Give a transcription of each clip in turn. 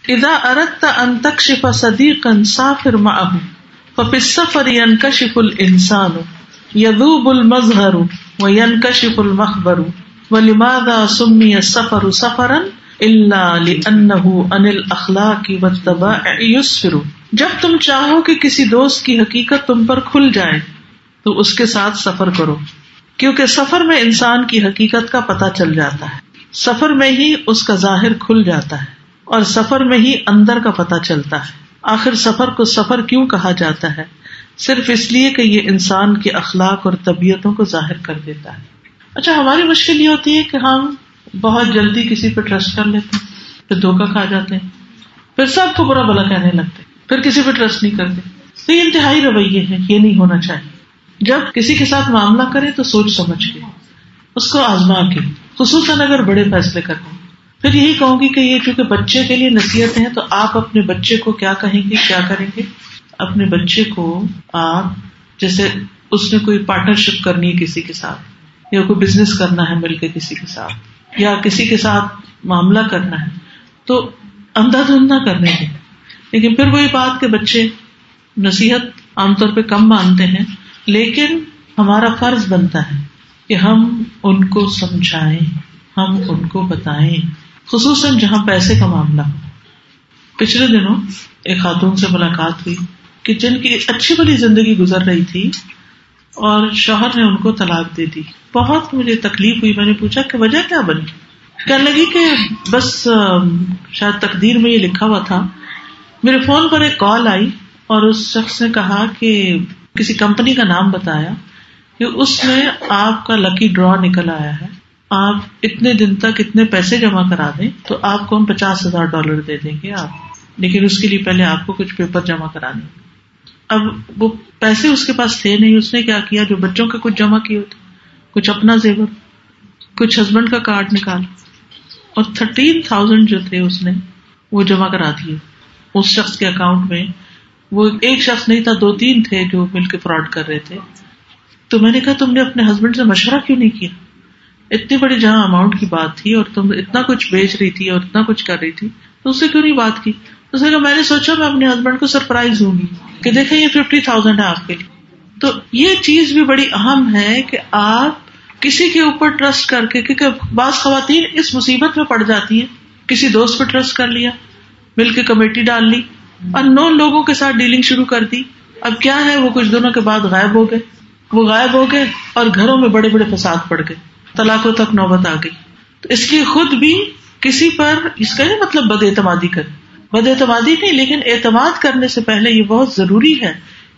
اذا اردت ان تکشف صدیقا سافر معه ففي السفر ينكشف الانسان يذوب المظهر وينكشف المخبر ولماذا سمي السفر سفرا الا لانه عن الاخلاق والطبائع يسفر. جب تم چاہو کہ کسی دوست کی حقیقت تم پر کھل جائے تو اس کے ساتھ سفر کرو، کیونکہ سفر میں انسان کی حقیقت کا پتہ چل جاتا ہے، سفر میں ہی اس کا ظاہر کھل جاتا ہے اور سفر میں ہی اندر کا پتہ چلتا ہے. آخر سفر کو سفر کیوں کہا جاتا ہے؟ صرف اس لیے کہ یہ انسان کے اخلاق اور طبیعتوں کو ظاہر کر دیتا ہے. اچھا، ہماری مشکل یہ ہوتی ہے کہ ہم بہت جلدی کسی پہ ٹرسٹ کر لیتے ہیں، پھر دھوکہ کھا جاتے ہیں، پھر سب کو برا بھلا کہنے لگتے ہیں، پھر کسی پہ ٹرسٹ نہیں کرتے. تو یہ انتہائی رویے ہیں، یہ نہیں ہونا چاہیے. جب کسی کے ساتھ معاملہ کریں تو سوچ سمجھ کے، اس کو آزما کے، خصوصاً اگر بڑے فیصلے کرتے ہیں. پھر یہی کہوں گی کہ یہ چونکہ بچے کے لیے نصیحتیں ہیں تو آپ اپنے بچے کو کیا کہیں گے، کیا کریں گے؟ اپنے بچے کو آپ، جیسے اس نے کوئی پارٹنرشپ کرنی ہے کسی کے ساتھ، یا کوئی بزنس کرنا ہے مل کے کسی کے ساتھ، یا کسی کے ساتھ معاملہ کرنا ہے، تو اندھا دھند نہ کرنے دیں. لیکن پھر وہی بات کہ بچے نصیحت عام طور پہ کم مانتے ہیں، لیکن ہمارا فرض بنتا ہے کہ ہم ان کو سمجھائیں، ہم ان کو بتائیں، خصوصاً جہاں پیسے کا معاملہ ہو. پچھلے دنوں ایک خاتون سے ملاقات ہوئی کہ جن کی اچھی بڑی زندگی گزر رہی تھی اور شوہر نے ان کو طلاق دے دی. بہت مجھے تکلیف ہوئی. میں نے پوچھا کہ وجہ کیا بنی؟ کہنے لگی کہ بس شاید تقدیر میں یہ لکھا ہوا تھا. میرے فون پر ایک کال آئی اور اس شخص نے کہا کہ کسی کمپنی کا نام بتایا کہ اس میں آپ کا لکی ڈرا نکل آیا ہے، آپ اتنے دن تک اتنے پیسے جمع کرا دیں تو آپ کو ہم $50,000 دے دیں گے آپ، لیکن اس کے لیے پہلے آپ کو کچھ پیپر جمع کرانے. اب وہ پیسے اس کے پاس تھے نہیں. اس نے کیا کیا، جو بچوں کے کچھ جمع کیے ہوتے، کچھ اپنا زیور، کچھ ہسبینڈ کا کارڈ نکالا اور 13,000 جو تھے اس نے وہ جمع کرا دیے اس شخص کے اکاؤنٹ میں. وہ ایک شخص نہیں تھا، 2-3 تھے جو مل کے فراڈ کر رہے تھے. تو میں نے کہا تم نے اپنے ہسبینڈ سے مشورہ کیوں نہیں کیا؟ اتنی بڑی جہاں اماؤنٹ کی بات تھی اور تم اتنا کچھ بیچ رہی تھی اور اتنا کچھ کر رہی تھی، تو اس سے کیوں نہیں بات کی؟ اس نے کہا میں نے سوچا میں اپنے ہسبینڈ کو سرپرائز ہوں گی کہ دیکھیں یہ 50,000 ہے آپ کے لیے. تو یہ چیز بھی بڑی اہم ہے کہ آپ کسی کے اوپر ٹرسٹ کر کے، کیونکہ بعض خواتین اس مصیبت میں پڑ جاتی ہیں، کسی دوست پہ ٹرسٹ کر لیا، مل کے کمیٹی ڈال لی، اننون لوگوں کے ساتھ ڈیلنگ شروع کر دی. اب کیا ہے، وہ کچھ دنوں کے بعد غائب ہو گئے اور گھروں میں بڑے بڑے فساد پڑ گئے، طلاقوں تک نوبت آ گئی. تو اس لیے خود بھی کسی پر، اس کا نہیں مطلب بد اعتمادی کریں، بد اعتمادی نہیں، لیکن اعتماد کرنے سے پہلے یہ بہت ضروری ہے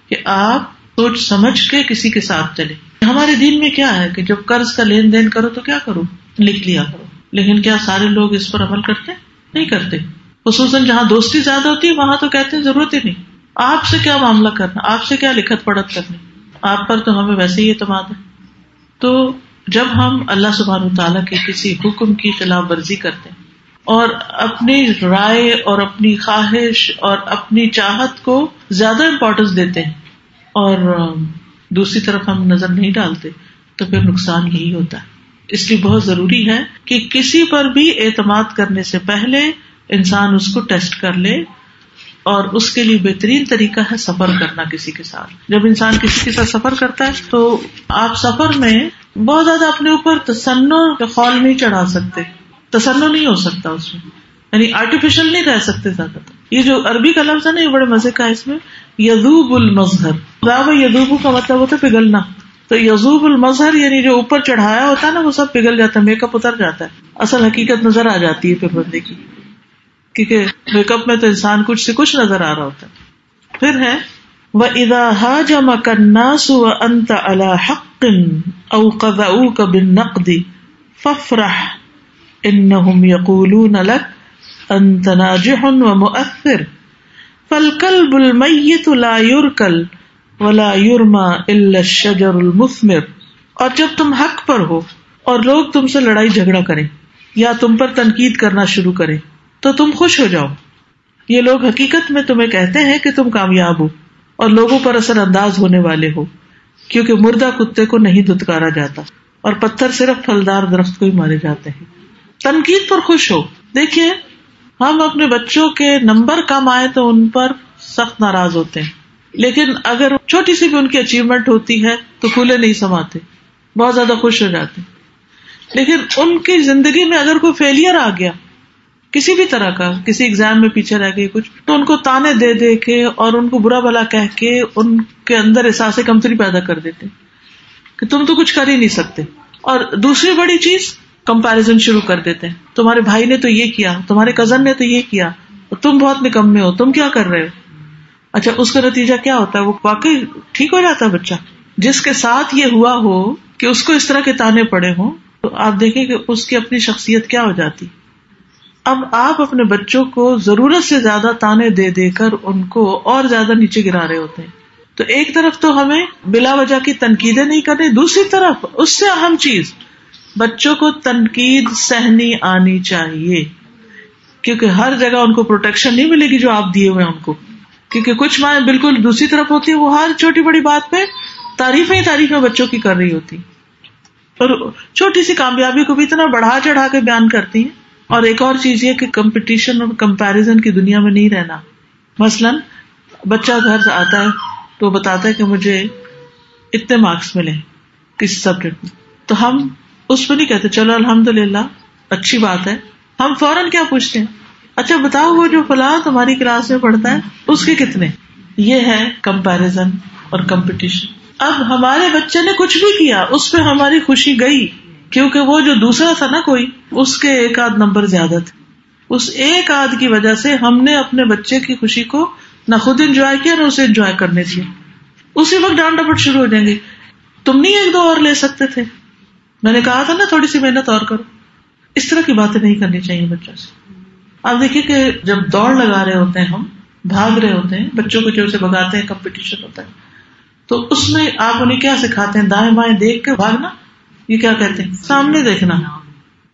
کہ آپ سوچ سمجھ کے کسی کے ساتھ چلیں. ہمارے دین میں کیا ہے کہ جب قرض کا لین دین کرو تو کیا کرو، لکھ لیا کرو. لیکن کیا سارے لوگ اس پر عمل کرتے؟ نہیں کرتے. خصوصاً جہاں دوستی زیادہ ہوتی ہے وہاں تو کہتے ہیں ضرورت ہی نہیں، آپ سے کیا معاملہ کرنا، آپ سے کیا لکھت پڑھت کرنی، آپ پر تو ہمیں ویسے ہی اعتماد ہے. تو جب ہم اللہ سبحانہ وتعالیٰ کے کسی حکم کی خلاف ورزی کرتے ہیں اور اپنی رائے اور اپنی خواہش اور اپنی چاہت کو زیادہ امپورٹنس دیتے ہیں اور دوسری طرف ہم نظر نہیں ڈالتے، تو پھر نقصان یہی ہوتا ہے. اس لیے بہت ضروری ہے کہ کسی پر بھی اعتماد کرنے سے پہلے انسان اس کو ٹیسٹ کر لے، اور اس کے لیے بہترین طریقہ ہے سفر کرنا کسی کے ساتھ. جب انسان کسی کے ساتھ سفر کرتا ہے تو آپ سفر میں بہت زیادہ اپنے اوپر تصنع کا خول نہیں چڑھا سکتے، تصنع نہیں ہو سکتا اس میں، یعنی آرٹیفیشل نہیں رہ سکتے زیادہ. یہ جو عربی کا لفظ ہے نا، یہ بڑے مزے کا ہے. اس میں یذوب المظہر، یذوب کا مطلب ہوتا ہے پگھلنا. تو یذوب المظہر یعنی جو اوپر چڑھایا ہوتا ہے نا وہ سب پگھل جاتا ہے، میک اپ اتر جاتا ہے، اصل حقیقت نظر آ جاتی ہے پھر بندے کی، کیونکہ میک اپ میں تو انسان کچھ سے کچھ نظر آ رہا ہوتا ہے. پھر ہے وَإِذَا هَاجَمَكَ النَّاسُ وَأَنْتَ عَلَى حَقٍّ أَوْ قَذَعُوكَ بِالنَّقْدِ فَافْرَحْ إِنَّهُمْ يَقُولُونَ لَكَ أَنْتَ نَاجِحٌ وَمُؤَثِّرٌ فَالْكَلْبُ الْمَيِّتُ لَا يُرْكَلْ وَلَا يُرْمَى إِلَّا الشَّجَرُ الْمُثْمِرُ. اور جب تم حق پر ہو اور لوگ تم سے لڑائی جھگڑا کریں یا تم پر تنقید کرنا شروع کریں تو تم خوش ہو جاؤ. یہ لوگ حقیقت میں تمہیں کہتے ہیں کہ تم کامیاب ہو اور لوگوں پر اثر انداز ہونے والے ہو، کیونکہ مردہ کتے کو نہیں دھتکارا جاتا اور پتھر صرف پھلدار درخت کو ہی مارے جاتے ہیں. تنقید پر خوش ہو. دیکھیے ہم اپنے بچوں کے نمبر کم آئے تو ان پر سخت ناراض ہوتے ہیں، لیکن اگر چھوٹی سی بھی ان کی اچیومنٹ ہوتی ہے تو پھولے نہیں سماتے، بہت زیادہ خوش ہو جاتے. لیکن ان کی زندگی میں اگر کوئی فیلئر آ گیا کسی بھی طرح کا، کسی ایگزام میں پیچھے رہ گئی کچھ، تو ان کو تانے دے دے کے اور ان کو برا بھلا کہہ کے ان کے اندر احساس کمتری پیدا کر دیتے کہ تم تو کچھ کر ہی نہیں سکتے. اور دوسری بڑی چیز، کمپیرزن شروع کر دیتے ہیں. تمہارے بھائی نے تو یہ کیا، تمہارے کزن نے تو یہ کیا، تم بہت نکمے ہو، تم کیا کر رہے ہو. اچھا، اس کا نتیجہ کیا ہوتا ہے؟ وہ واقعی ٹھیک ہو جاتا ہے بچہ. جس کے ساتھ یہ ہوا ہو کہ اس کو اس طرح کے تانے پڑے ہوں، تو آپ دیکھیں کہ اس کی اپنی شخصیت کیا ہو جاتی. اب آپ اپنے بچوں کو ضرورت سے زیادہ تانے دے دے کر ان کو اور زیادہ نیچے گرا رہے ہوتے ہیں. تو ایک طرف تو ہمیں بلا وجہ کی تنقیدیں نہیں کرنی، دوسری طرف اس سے اہم چیز، بچوں کو تنقید سہنی آنی چاہیے، کیونکہ ہر جگہ ان کو پروٹیکشن نہیں ملے گی جو آپ دیے ہوئے ان کو. کیونکہ کچھ مائیں بالکل دوسری طرف ہوتی ہیں، وہ ہر چھوٹی بڑی بات پہ تعریفیں بچوں کی کر رہی ہوتی، اور چھوٹی سی کامیابی کو بھی اتنا بڑھا چڑھا کے بیان کرتی ہیں. اور ایک اور چیز یہ کہ کمپٹیشن اور کمپیریزن کی دنیا میں نہیں رہنا. مثلاً بچہ گھر سے آتا ہے تو بتاتا ہے کہ مجھے اتنے مارکس ملے کسی سبجیکٹ میں، تو ہم اس پہ نہیں کہتے چلو الحمدللہ اچھی بات ہے. ہم فوراً کیا پوچھتے ہیں؟ اچھا بتاؤ وہ جو فلاں تمہاری کلاس میں پڑھتا ہے اس کے کتنے؟ یہ ہے کمپیریزن اور کمپٹیشن. اب ہمارے بچے نے کچھ بھی کیا، اس پہ ہماری خوشی گئی، کیونکہ وہ جو دوسرا تھا نا کوئی، اس کے ایک آدھ نمبر زیادہ تھے. اس ایک آدھ کی وجہ سے ہم نے اپنے بچے کی خوشی کو نہ خود انجوائے کیا نہ اسے انجوائے کرنے دیا. اسی وقت ڈانٹ ڈپٹ شروع ہو جائیں گے، تم نہیں ایک دو اور لے سکتے تھے، میں نے کہا تھا نا تھوڑی سی محنت اور کرو. اس طرح کی باتیں نہیں کرنی چاہیے بچوں سے. آپ دیکھیے کہ جب دوڑ لگا رہے ہوتے ہیں، ہم بھاگ رہے ہوتے ہیں، بچوں کو جو سے بھگاتے ہیں، کمپٹیشن ہوتا ہے، تو اس میں آپ انہیں کیا سکھاتے ہیں؟ دائیں بائیں دیکھ کے بھاگنا. یہ کیا کہتے ہیں؟ سامنے دیکھنا.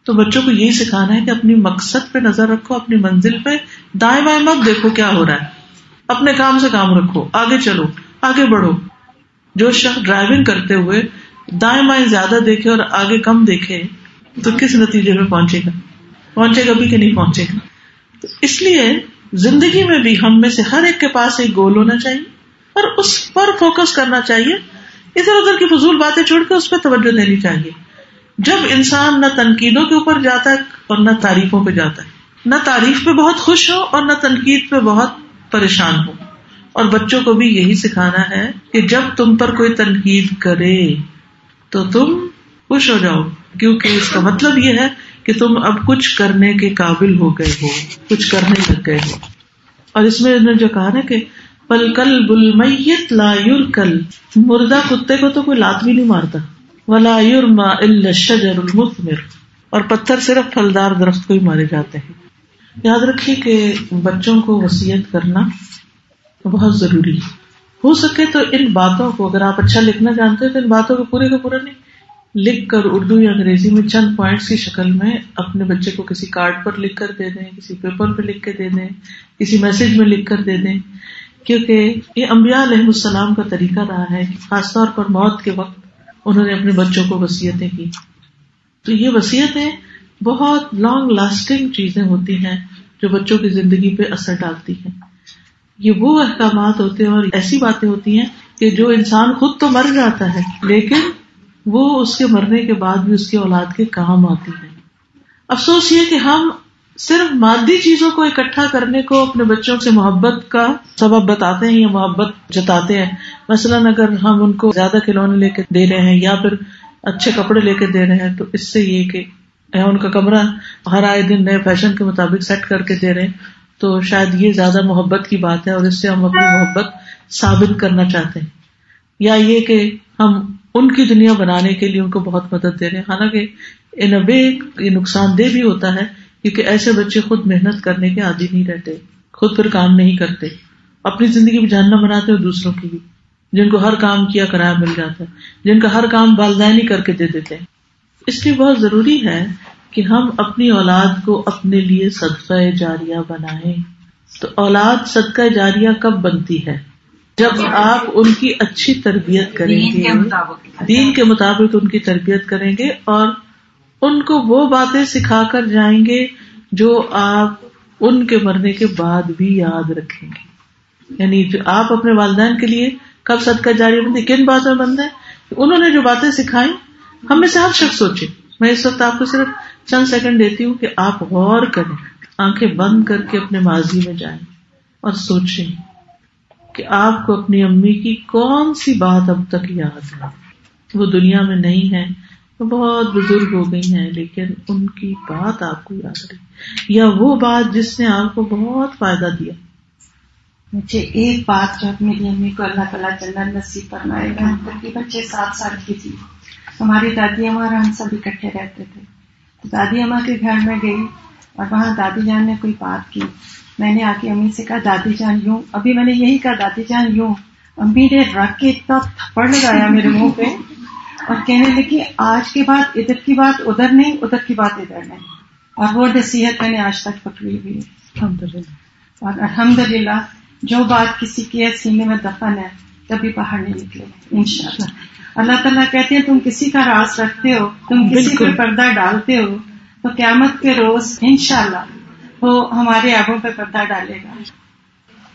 تو بچوں کو یہی سکھانا ہے کہ اپنی مقصد پہ نظر رکھو، اپنی منزل پہ، دائیں بائیں مت دیکھو کیا ہو رہا ہے، اپنے کام سے کام رکھو، آگے چلو، آگے بڑھو. جو شخص ڈرائیونگ کرتے ہوئے دائیں بائیں زیادہ دیکھے اور آگے کم دیکھے تو کس نتیجے میں پہنچے گا بھی کہ نہیں پہنچے گا. تو اس لیے زندگی میں بھی ہم میں سے ہر ایک کے پاس ایک گول ہونا چاہیے اور اس پر فوکس کرنا چاہیے. ادھر ادھر کی فضول باتیں چھوڑ کے اس پہ توجہ دینی چاہیے. جب انسان نہ تنقیدوں کے اوپر جاتا ہے اور نہ تعریفوں پہ جاتا ہے، نہ تعریف پہ بہت خوش ہو اور نہ تنقید پہ بہت پریشان ہو. اور بچوں کو بھی یہی سکھانا ہے کہ جب تم پر کوئی تنقید کرے تو تم خوش ہو جاؤ، کیونکہ اس کا مطلب یہ ہے کہ تم اب کچھ کرنے کے قابل ہو گئے ہو، کچھ کرنے لگ گئے ہو. اور اس میں انہوں نے جو کہا نا کہ فالکلب المیت لا یرکل، مردہ کتے کو تو کوئی لات بھی نہیں مارتا، ولا یرمى الا الشجر المثمر، اور پتھر صرف پھلدار درخت کو ہی مارے جاتے ہیں. یاد رکھیے کہ بچوں کو وصیت کرنا بہت ضروری ہے. ہو سکے تو ان باتوں کو، اگر آپ اچھا لکھنا جانتے ہیں تو ان باتوں کو پورے کا پورا نہیں لکھ کر اردو یا انگریزی میں چند پوائنٹس کی شکل میں اپنے بچے کو کسی کارڈ پر لکھ کر دے دیں، کسی پیپر پہ لکھ کے دے دیں، کسی میسج میں لکھ کر دے دیں. کیونکہ یہ انبیاء علیہ السلام کا طریقہ رہا ہے کہ خاص طور پر موت کے وقت انہوں نے اپنے بچوں کو وصیتیں کی. تو یہ وصیتیں بہت لانگ لاسٹنگ چیزیں ہوتی ہیں جو بچوں کی زندگی پہ اثر ڈالتی ہیں. یہ وہ احکامات ہوتے ہیں اور ایسی باتیں ہوتی ہیں کہ جو انسان خود تو مر جاتا ہے لیکن وہ اس کے مرنے کے بعد بھی اس کی اولاد کے کام آتی ہے. افسوس یہ کہ ہم صرف مادی چیزوں کو اکٹھا کرنے کو اپنے بچوں سے محبت کا سبب بتاتے ہیں یا محبت جتاتے ہیں. مثلاً اگر ہم ان کو زیادہ کھلونے لے کے دے رہے ہیں یا پھر اچھے کپڑے لے کے دے رہے ہیں تو اس سے یہ کہ ان کا کمرہ ہر آئے دن نئے فیشن کے مطابق سیٹ کر کے دے رہے ہیں تو شاید یہ زیادہ محبت کی بات ہے اور اس سے ہم اپنی محبت ثابت کرنا چاہتے ہیں. یا یہ کہ ہم ان کی دنیا بنانے کے لیے ان کو بہت مدد دے رہے ہیں، حالانکہ ان اے وے یہ نقصان دہ بھی ہوتا ہے کیونکہ ایسے بچے خود محنت کرنے کے عادی نہیں رہتے، خود پر کام نہیں کرتے، اپنی زندگی بھی جہنم بناتے اور دوسروں کی بھی، جن کو ہر کام کیا کرایہ مل جاتا ہے، جن کا ہر کام والدین ہی کر کے دے دیتے ہیں. اس لیے بہت ضروری ہے کہ ہم اپنی اولاد کو اپنے لیے صدقہ جاریہ بنائیں. تو اولاد صدقہ جاریہ کب بنتی ہے؟ جب آپ ان کی اچھی تربیت کریں گے، دین کے مطابق ان کی تربیت کریں گے اور ان کو وہ باتیں سکھا کر جائیں گے جو آپ ان کے مرنے کے بعد بھی یاد رکھیں گے. یعنی جو آپ اپنے والدین کے لیے کب صدقہ جاری بنتے، کن باتوں میں بنتے ہیں؟ انہوں نے جو باتیں سکھائیں ہم میں سے ہر شخص سوچے. میں اس وقت آپ کو صرف چند سیکنڈ دیتی ہوں کہ آپ غور کریں، آنکھیں بند کر کے اپنے ماضی میں جائیں اور سوچیں کہ آپ کو اپنی امی کی کون سی بات اب تک یاد ہے. وہ دنیا میں نہیں ہے، وہ بہت بزرگ ہو گئی ہیں، لیکن ان کی بات آپ کو یاد رہی، یا وہ بات جس نے آپ کو بہت فائدہ دیا. مجھے ایک بات جو میری امی کو اللہ تعالیٰ جنت نصیب فرمائے گا، تقریباً 6-7 سال کی تھی. ہماری دادی اماں اور ہم سب اکٹھے رہتے تھے. تو دادی اماں کے گھر میں گئی اور وہاں دادی جان نے کوئی بات کی. میں نے آ کے امی سے کہا دادی جان یوں، ابھی میں نے یہی کہا دادی جان یوں. امی نے رکھ کے اتنا تھپڑ لگایا میرے منہ پہ اور کہنے لگی آج کے بعد ادھر کی بات ادھر نہیں، ادھر کی بات ادھر نہیں. اور وہ نصیحت میں نے آج تک پکڑی ہوئی ہے الحمدللہ. اور الحمدللہ جو بات کسی کے سینے میں دفن ہے کبھی باہر نہیں نکلے انشاءاللہ. اللہ تعالیٰ کہتے ہیں تم کسی کا راز رکھتے ہو، تم کسی پہ پردہ ڈالتے ہو، تو قیامت کے روز انشاءاللہ وہ ہمارے آبوں پہ پردہ ڈالے گا.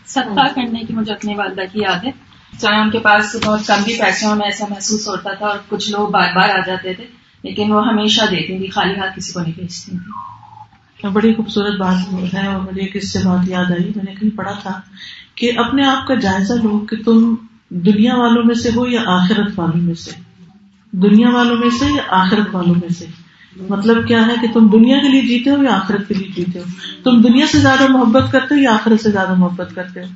صدقہ کرنے کی مجھے اپنی والدہ کی یاد ہے. چاہے ان کے پاس بہت کم بھی پیسے ہوں، میں ایسا محسوس ہوتا تھا، اور کچھ لوگ بار بار آ جاتے تھے، لیکن وہ ہمیشہ دیتی تھی، خالی ہاتھ کسی کو نہیں بھیجتی تھی. بڑی خوبصورت بات ہے. اور مجھے کس سے بات یاد آئی، میں نے کہیں پڑھا تھا کہ اپنے آپ کا جائزہ لو کہ تم دنیا والوں میں سے ہو یا آخرت والوں میں سے. دنیا والوں میں سے یا آخرت والوں میں سے. مطلب کیا ہے کہ تم دنیا کے لیے جیتے ہو یا آخرت کے لیے جیتے ہو. تم دنیا سے زیادہ محبت کرتے ہو یا آخرت سے زیادہ محبت کرتے ہو.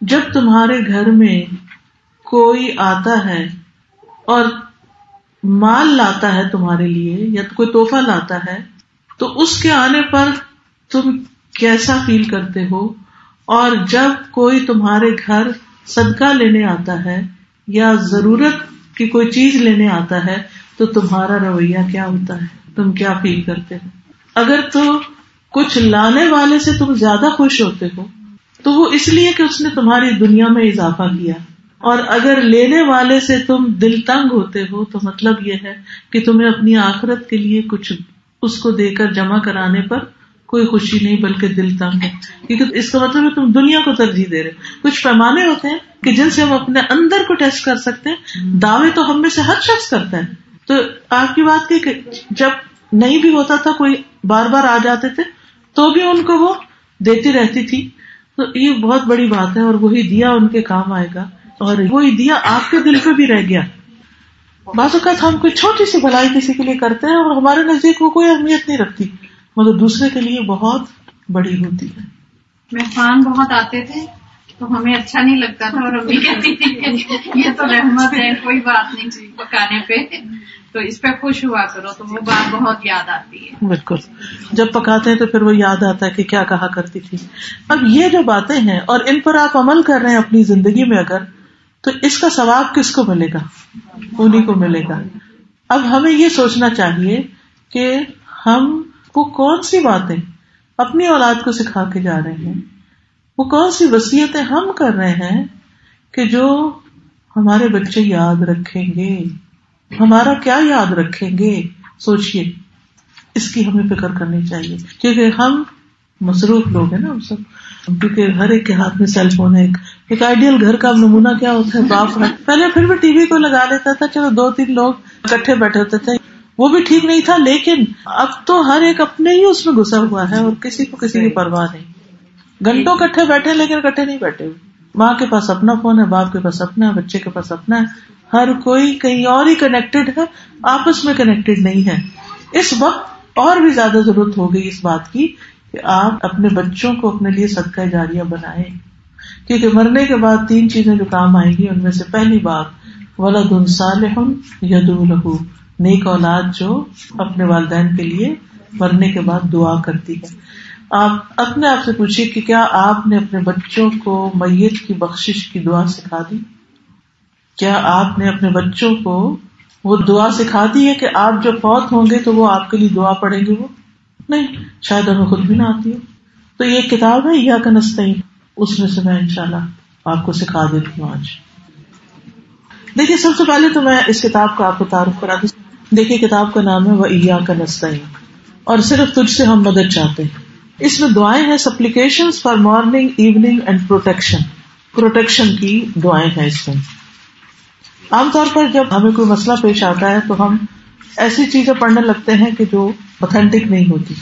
جب تمہارے گھر میں کوئی آتا ہے اور مال لاتا ہے تمہارے لیے یا کوئی تحفہ لاتا ہے تو اس کے آنے پر تم کیسا فیل کرتے ہو، اور جب کوئی تمہارے گھر صدقہ لینے آتا ہے یا ضرورت کی کوئی چیز لینے آتا ہے تو تمہارا رویہ کیا ہوتا ہے، تم کیا فیل کرتے ہو. اگر تو کچھ لانے والے سے تم زیادہ خوش ہوتے ہو تو وہ اس لیے کہ اس نے تمہاری دنیا میں اضافہ کیا، اور اگر لینے والے سے تم دل تنگ ہوتے ہو تو مطلب یہ ہے کہ تمہیں اپنی آخرت کے لیے کچھ اس کو دے کر جمع کرانے پر کوئی خوشی نہیں بلکہ دل تنگ ہے. کیونکہ اس کا مطلب ہے تم دنیا کو ترجیح دے رہے. کچھ پیمانے ہوتے ہیں کہ جن سے ہم اپنے اندر کو ٹیسٹ کر سکتے ہیں. دعوے تو ہم میں سے ہر شخص کرتا ہے. تو آپ کی بات کی کہ جب نہیں بھی ہوتا تھا، کوئی بار بار آ جاتے تھے تو بھی ان کو وہ دیتی رہتی تھی. تو یہ بہت بڑی بات ہے، اور وہی دیا ان کے کام آئے گا، اور وہی دیا آپ کے دل پہ بھی رہ گیا. بعض اوقات ہم کوئی چھوٹی سی بھلائی کسی کے لیے کرتے ہیں اور ہمارے نزدیک وہ کوئی اہمیت نہیں رکھتی، مگر دوسرے کے لیے بہت بڑی ہوتی ہے. مہمان بہت آتے تھے تو ہمیں اچھا نہیں لگتا تھا، اور امی کہتی تھی کہ یہ تو رحمت ہے، کوئی بات نہیں پکانے پہ، تو اس پہ خوش ہوا کرو. تو وہ بات بہت یاد آتی ہے. بالکل، جب پکاتے ہیں تو پھر وہ یاد آتا ہے کہ کیا کہا کرتی تھی. اب یہ جو باتیں ہیں اور ان پر آپ عمل کر رہے ہیں اپنی زندگی میں اگر، تو اس کا ثواب کس کو ملے گا؟ انہیں کو ملے گا. اب ہمیں یہ سوچنا چاہیے کہ ہم وہ کون سی باتیں اپنی اولاد کو سکھا کے جا رہے ہیں، وہ کون سی وصیتیں ہم کر رہے ہیں کہ جو ہمارے بچے یاد رکھیں گے. ہمارا کیا یاد رکھیں گے؟ سوچئے، اس کی ہمیں فکر کرنی چاہیے. کیونکہ ہم مصروف لوگ ہیں نا ہم سب، کیونکہ ہر ایک کے ہاتھ میں سیل فون ہے. ایک آئیڈیل گھر کا نمونہ کیا ہوتا ہے؟ باپ ہے. پہلے پھر بھی ٹی وی کو لگا لیتا تھا، چلو 2-3 لوگ اکٹھے بیٹھے ہوتے تھے، وہ بھی ٹھیک نہیں تھا. لیکن اب تو ہر ایک اپنے ہی اس میں گھسا ہوا ہے اور کسی کو کسی کی پرواہ نہیں. گھنٹوں اکٹھے بیٹھے لیکن اکٹھے نہیں بیٹھے ہوئے. ماں کے پاس اپنا فون ہے، باپ کے پاس اپنا ہے، بچے کے پاس اپنا ہے. ہر کوئی کہیں اور ہی کنیکٹڈ ہے، آپس میں کنیکٹڈ نہیں ہے. اس وقت اور بھی زیادہ ضرورت ہو گئی اس بات کی کہ آپ اپنے بچوں کو اپنے لیے صدقہ جاریہ بنائیں. کیونکہ مرنے کے بعد 3 چیزیں جو کام آئیں گی، ان میں سے پہلی بات ولد صالح یدعو لہ، نیک اولاد جو اپنے والدین کے لیے مرنے کے بعد دعا کرتی ہے. آپ اپنے آپ سے پوچھیے کہ کیا آپ نے اپنے بچوں کو میت کی بخشش کی دعا سکھا دی؟ کیا آپ نے اپنے بچوں کو وہ دعا سکھا دی ہے کہ آپ جب فوت ہوں گے تو وہ آپ کے لیے دعا پڑھیں گے؟ وہ نہیں، شاید ہمیں خود بھی نہ آتی ہو. تو یہ کتاب ہے ایاک نستعین، اس میں سے میں انشاءاللہ آپ کو سکھا دیتی ہوں آج. دیکھیے، سب سے پہلے تو میں اس کتاب کا آپ کو تعارف کرا دوں. دیکھیے، کتاب کا نام ہے وَإِيَّاكَ نَسْتَعِينُ، اور صرف تجھ سے ہم مدد چاہتے ہیں. اس میں دعائیں ہیں supplications for morning evening and protection کی دعائیں ہیں. اس میں عام طور پر جب ہمیں کوئی مسئلہ پیش آتا ہے تو ہم ایسی چیزیں پڑھنے لگتے ہیں کہ جو اوتھینٹک نہیں ہوتی.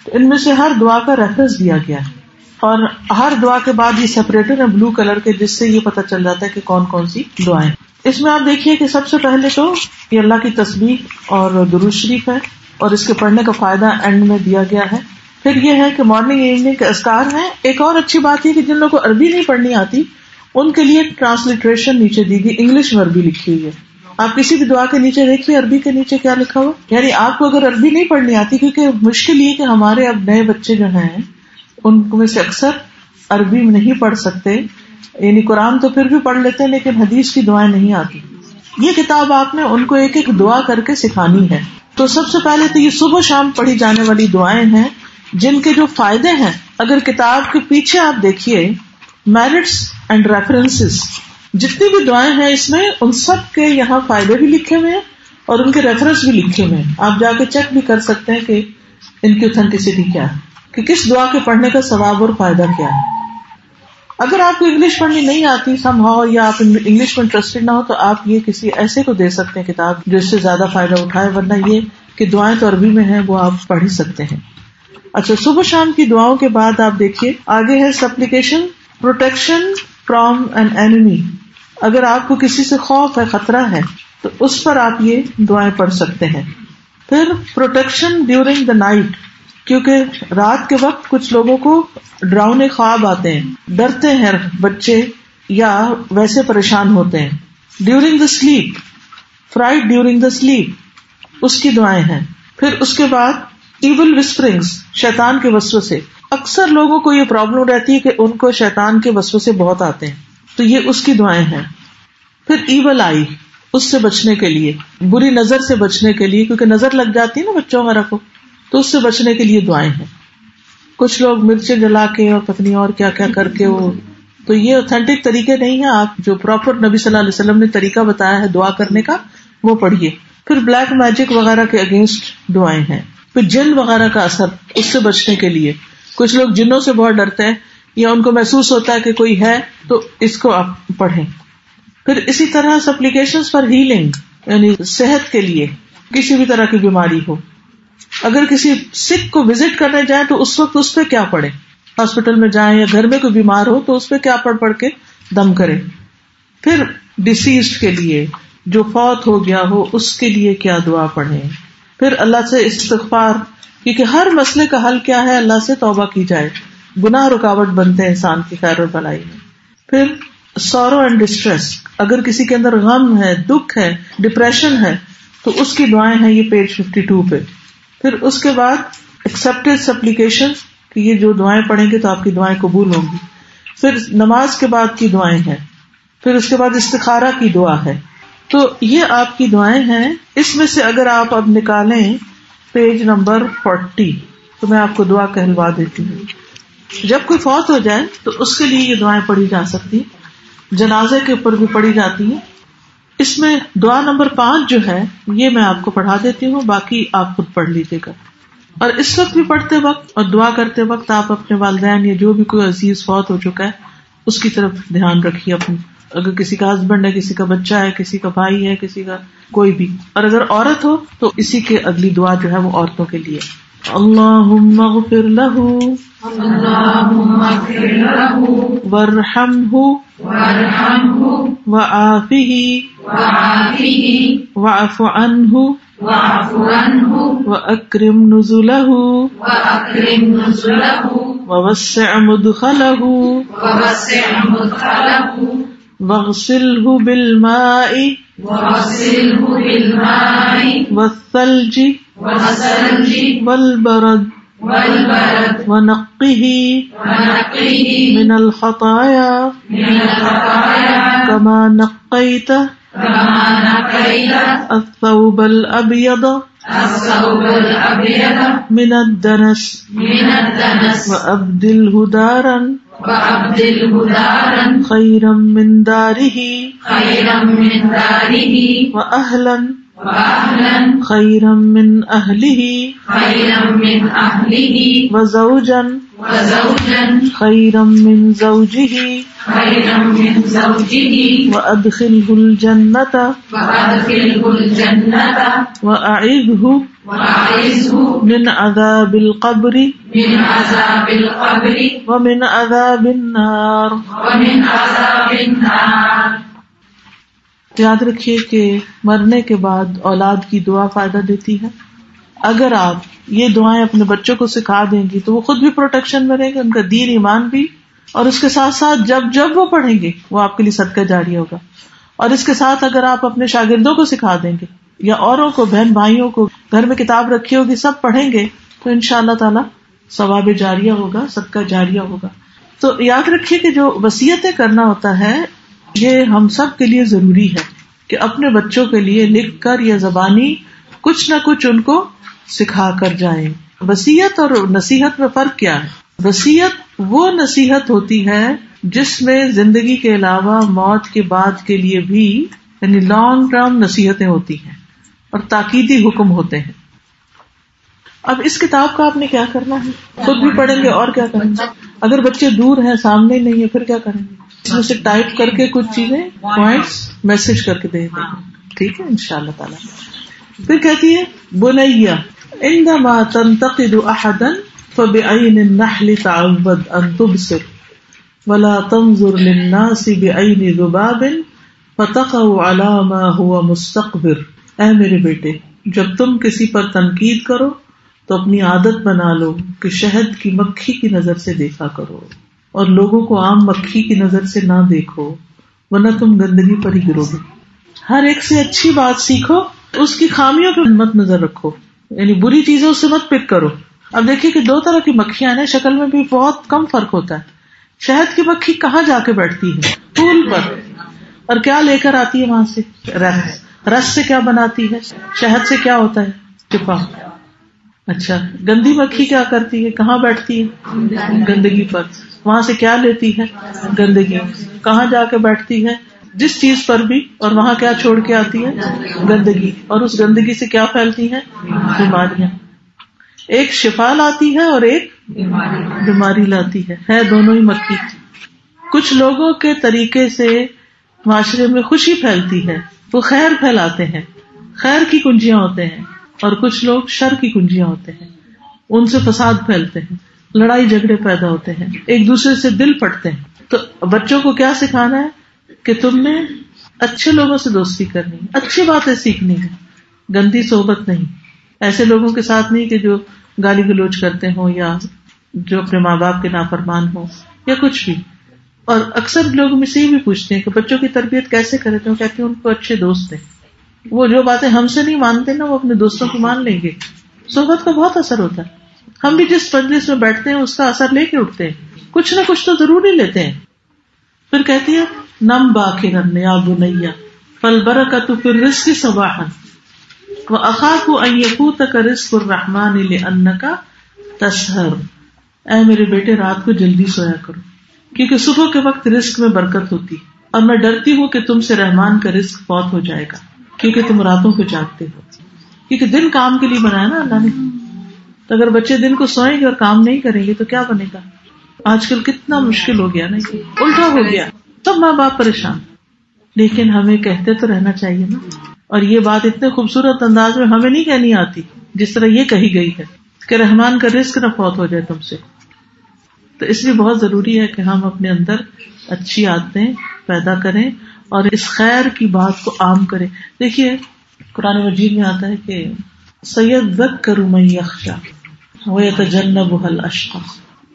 تو ان میں سے ہر دعا کا ریفرنس دیا گیا ہے اور ہر دعا کے بعد یہ سیپریٹڈ ہے بلو کلر کے، جس سے یہ پتہ چل جاتا ہے کہ کون کون سی دعائیں. اس میں آپ دیکھیے کہ سب سے پہلے تو یہ اللہ کی تسبیح اور درود شریف ہے اور اس کے پڑھنے کا فائدہ اینڈ میں دیا گیا ہے. پھر یہ ہے کہ مارننگ ایوننگ کے اذکار ہیں. ایک اور اچھی بات یہ کہ جن لوگوں کو عربی نہیں پڑھنی آتی ان کے لیے ٹرانسلیٹریشن نیچے دی گئی، انگلش میں عربی لکھی ہوئی ہے. آپ کسی بھی دعا کے نیچے دیکھیے عربی کے نیچے کیا لکھا ہوا. یعنی آپ کو اگر عربی نہیں پڑھنی آتی، کیونکہ مشکل یہ کہ ہمارے اب نئے بچے جو ہیں ان میں سے اکثر عربی میں نہیں پڑھ سکتے، یعنی قرآن تو پھر بھی پڑھ لیتے ہیں لیکن حدیث کی دعائیں نہیں آتی. یہ کتاب آپ نے ان کو ایک ایک دعا کر کے سکھانی ہے. تو سب سے پہلے تو یہ صبح شام پڑھی جانے والی دعائیں ہیں جن کے جو فائدے ہیں اگر کتاب کے پیچھے آپ دیکھیے میرٹس اینڈ ریفرنسز، جتنی بھی دعائیں ہیں اس میں ان سب کے یہاں فائدے بھی لکھے ہوئے ہیں اور ان کے ریفرنس بھی لکھے ہوئے ہیں. آپ جا کے چیک بھی کر سکتے ہیں کہ ان کی اوتھینٹسٹی کیا ہے، کہ کس دعا کے پڑھنے کا ثواب اور فائدہ کیا ہے. اگر آپ کو انگلش پڑھنی نہیں آتی سم ہاؤ یا آپ انگلش میں انٹرسٹڈ نہ ہو تو آپ یہ کسی ایسے کو دے سکتے ہیں کتاب جو اس سے زیادہ فائدہ اٹھائے، ورنہ یہ کہ دعائیں تو عربی میں ہیں وہ آپ پڑھ ہی سکتے ہیں. اچھا، صبح شام کی دعاؤں کے بعد آپ دیکھیے آگے ہے supplication protection from an enemy. اگر آپ کو کسی سے خوف ہے، خطرہ ہے، تو اس پر آپ یہ دعائیں پڑھ سکتے ہیں. پھر پروٹیکشن ڈیورنگ دا نائٹ، کیونکہ رات کے وقت کچھ لوگوں کو ڈراؤنے خواب آتے ہیں، ڈرتے ہیں بچے یا ویسے پریشان ہوتے ہیں. During the sleep, fright during the sleep, اس کی دعائیں ہیں. پھر اس کے بعد ایول وسپرنگز، شیطان کے وسوسے. اکثر لوگوں کو یہ پرابلم رہتی ہے کہ ان کو شیطان کے وسوسے بہت آتے ہیں، تو یہ اس کی دعائیں ہیں. پھر ایول آئی، اس سے بچنے کے لیے، بری نظر سے بچنے کے لیے، کیونکہ نظر لگ جاتی ہے نا بچوں وغیرہ کو، تو اس سے بچنے کے لیے دعائیں ہیں. کچھ لوگ مرچیں جلا کے اور پتنی اور کیا کیا کر کے وہ، تو یہ اوتھینٹک طریقے نہیں ہیں. آپ جو پراپر نبی صلی اللہ علیہ وسلم نے طریقہ بتایا ہے دعا کرنے کا وہ پڑھیے. پھر بلیک میجک وغیرہ کے اگینسٹ دعائیں ہیں. پھر جن وغیرہ کا اثر، اس سے بچنے کے لیے. کچھ لوگ جنوں سے بہت ڈرتے ہیں یا ان کو محسوس ہوتا ہے کہ کوئی ہے، تو اس کو آپ پڑھیں. پھر اسی طرح سپلیکیشنز فار ہیلنگ، یعنی صحت کے لیے، کسی بھی طرح کی بیماری ہو. اگر کسی سکھ کو وزٹ کرنے جائیں تو اس وقت اس پہ کیا پڑھیں، ہاسپٹل میں جائیں یا گھر میں کوئی بیمار ہو تو اس پہ کیا پڑھ کے دم کریں. پھر ڈیسیزڈ کے لیے، جو فوت ہو گیا ہو اس کے لیے کیا دعا پڑھیں. پھر اللہ سے استغفار، کیونکہ ہر مسئلے کا حل کیا ہے، اللہ سے توبہ کی جائے. گناہ رکاوٹ بنتے ہیں انسان کی خیر اور بھلائی میں. پھر سورو اینڈ ڈسٹریس، اگر کسی کے اندر غم ہے، دکھ ہے، ڈپریشن ہے تو اس کی دعائیں ہیں یہ پیج 52 پہ. پھر اس کے بعد ایکسپٹڈ سپلیکیشن، کہ یہ جو دعائیں پڑھیں گے تو آپ کی دعائیں قبول ہوں گی. پھر نماز کے بعد کی دعائیں ہیں. پھر اس کے بعد استخارہ کی دعا ہے. تو یہ آپ کی دعائیں ہیں. اس میں سے اگر آپ اب نکالیں پیج نمبر 40 تو میں آپ کو دعا کہلوا دیتی ہوں. جب کوئی فوت ہو جائے تو اس کے لیے یہ دعائیں پڑھی جا سکتی، جنازے کے اوپر بھی پڑھی جاتی ہیں. اس میں دعا نمبر 5 جو ہے یہ میں آپ کو پڑھا دیتی ہوں، باقی آپ خود پڑھ لیجیے گا. اور اس وقت بھی پڑھتے وقت اور دعا کرتے وقت آپ اپنے والدین یا جو بھی کوئی عزیز فوت ہو چکا ہے اس کی طرف دھیان رکھیے. اپنے اگر کسی کا ہسبینڈ ہے، کسی کا بچہ ہے، کسی کا بھائی ہے، کسی کا کوئی بھی، اور اگر عورت ہو تو اسی کے اگلی دعا جو ہے وہ عورتوں کے لیے. اللہم اغفر لہ وارحمہ وعافہ واعف عنہ وأکرم نزلہ ووسع مدخلہ واغسلہ بالماء والثلج والبرد ونقه من الخطايا كما نقيت الثوب الأبيض من الدنس وأبدله دارا خيرا من داره وأهلا وأهلا خيرا من أهله وزوجا خيرا من زوجه وأدخله الجنة وأعذه من عذاب القبر ومن عذاب النار. یاد رکھیے کہ مرنے کے بعد اولاد کی دعا فائدہ دیتی ہے. اگر آپ یہ دعائیں اپنے بچوں کو سکھا دیں گی تو وہ خود بھی پروٹیکشن میں رہیں گے, ان کا دین ایمان بھی, اور اس کے ساتھ ساتھ جب وہ پڑھیں گے وہ آپ کے لیے صدقہ جاریہ ہوگا. اور اس کے ساتھ اگر آپ اپنے شاگردوں کو سکھا دیں گے یا اوروں کو, بہن بھائیوں کو, گھر میں کتاب رکھی ہوگی, سب پڑھیں گے تو انشاءاللہ تعالی ثواب جاریہ ہوگا, صدقہ جاریہ ہوگا. تو یاد رکھیے کہ جو وصیتیں کرنا ہوتا ہے یہ ہم سب کے لیے ضروری ہے کہ اپنے بچوں کے لیے لکھ کر یا زبانی کچھ نہ کچھ ان کو سکھا کر جائیں. وصیت اور نصیحت میں فرق کیا ہے؟ وصیت وہ نصیحت ہوتی ہے جس میں زندگی کے علاوہ موت کے بعد کے لیے بھی یعنی لانگ ٹرم نصیحتیں ہوتی ہیں اور تاکیدی حکم ہوتے ہیں. اب اس کتاب کا آپ نے کیا کرنا ہے؟ خود بھی پڑھیں گے اور کیا کریں گے. اگر بچے دور ہیں, سامنے نہیں ہے, پھر کیا کریں گے؟ اس میں سے ٹائپ کر کے کچھ چیزیں پوائنٹس میسج کر کے دے دیں گے, ٹھیک ہے انشاءاللہ تعالی. پھر کہتی ہے بنیا عندما تنتقد احدا فبعين النحل تعود ان تبصر ولا تنظر للناس بعين ذباب فتقع على ما هو مستقبر. اے میرے بیٹے, جب تم کسی پر تنقید کرو تو اپنی عادت بنا لو کہ شہد کی مکھی کی نظر سے دیکھا کرو اور لوگوں کو عام مکھی کی نظر سے نہ دیکھو ورنہ تم گندگی پر ہی گرو گے. ہر ایک سے اچھی بات سیکھو, اس کی خامیوں پہ مت نظر رکھو, یعنی بری چیزوں سے مت پک کرو. اب دیکھیے کہ دو طرح کی مکھیاں ہیں, شکل میں بھی بہت کم فرق ہوتا ہے. شہد کی مکھی کہاں جا کے بیٹھتی ہے؟ پھول پر. اور کیا لے کر آتی ہے وہاں سے؟ رس. رس سے کیا بناتی ہے؟ شہد سے کیا ہوتا ہے؟ شفا. اچھا, گندی مکھی کیا کرتی ہے؟ کہاں بیٹھتی ہے؟ گندگی پر. وہاں سے کیا لیتی ہے؟ گندگی. کہاں جا کے بیٹھتی ہے؟ جس چیز پر بھی, اور وہاں کیا چھوڑ کے آتی ہے؟ گندگی. اور اس گندگی سے کیا پھیلتی ہیں؟ بیماریاں. ایک شفا لاتی ہے اور ایک بیماری لاتی ہے دونوں ہی مکھی. کچھ لوگوں کے طریقے سے معاشرے میں خوشی پھیلتی ہے, وہ خیر پھیلاتے ہیں, خیر کی کنجیاں ہوتے ہیں, اور کچھ لوگ شر کی کنجیاں ہوتے ہیں, ان سے فساد پھیلتے ہیں, لڑائی جھگڑے پیدا ہوتے ہیں, ایک دوسرے سے دل پٹتے ہیں. تو بچوں کو کیا سکھانا ہے کہ تم نے اچھے لوگوں سے دوستی کرنی ہے, اچھی باتیں سیکھنی ہے, گندی صحبت نہیں, ایسے لوگوں کے ساتھ نہیں کہ جو گالی گلوچ کرتے ہوں یا جو اپنے ماں باپ کے نافرمان ہوں یا کچھ بھی. اور اکثر لوگ مجھ سے یہ بھی پوچھتے ہیں کہ بچوں کی تربیت کیسے کرے, تو کہتے ہیں ان کو اچھے دوست ہیں, وہ جو باتیں ہم سے نہیں مانتے نا وہ اپنے دوستوں کی مان لیں گے. صحبت کا بہت اثر ہوتا ہے. ہم بھی جس مجلس میں بیٹھتے ہیں اس کا اثر لے کے اٹھتے ہیں, کچھ نہ کچھ تو ضرور ہی لیتے ہیں. پھر کہتی ہے نم باخرن یا بنیا فالبرکۃ فی الرزق صباحا واخاف ان یفوتک رزق الرحمن لانک تسحر. اے میرے بیٹے, رات کو جلدی سویا کرو کیونکہ صبح کے وقت رزق میں برکت ہوتی ہے, اور میں ڈرتی ہوں کہ تم سے رحمان کا رزق فوت ہو جائے گا کیونکہ تم راتوں کو جاگتے ہو. کیونکہ دن کام کے لیے بنایا نا اللہ نے. تو اگر بچے دن کو سوئیں گے اور کام نہیں کریں گے تو کیا بنے گا؟ آج کل کتنا مشکل ہو گیا نا, الٹا ہو گیا, سب ماں باپ پریشان. لیکن ہمیں کہتے تو رہنا چاہیے نا. اور یہ بات اتنے خوبصورت انداز میں ہمیں نہیں کہنی آتی جس طرح یہ کہی گئی ہے کہ رحمان کا رزق نہ فوت ہو جائے تم سے. تو اس لیے بہت ضروری ہے کہ ہم اپنے اندر اچھی عادتیں پیدا کریں اور اس خیر کی بات کو عام کریں. دیکھیے قرآن مجید میں آتا ہے کہ سَيَذَّكَّرُ مَن يَخْشَىٰ وَيَتَجَنَّبُهَا الْأَشْقَى.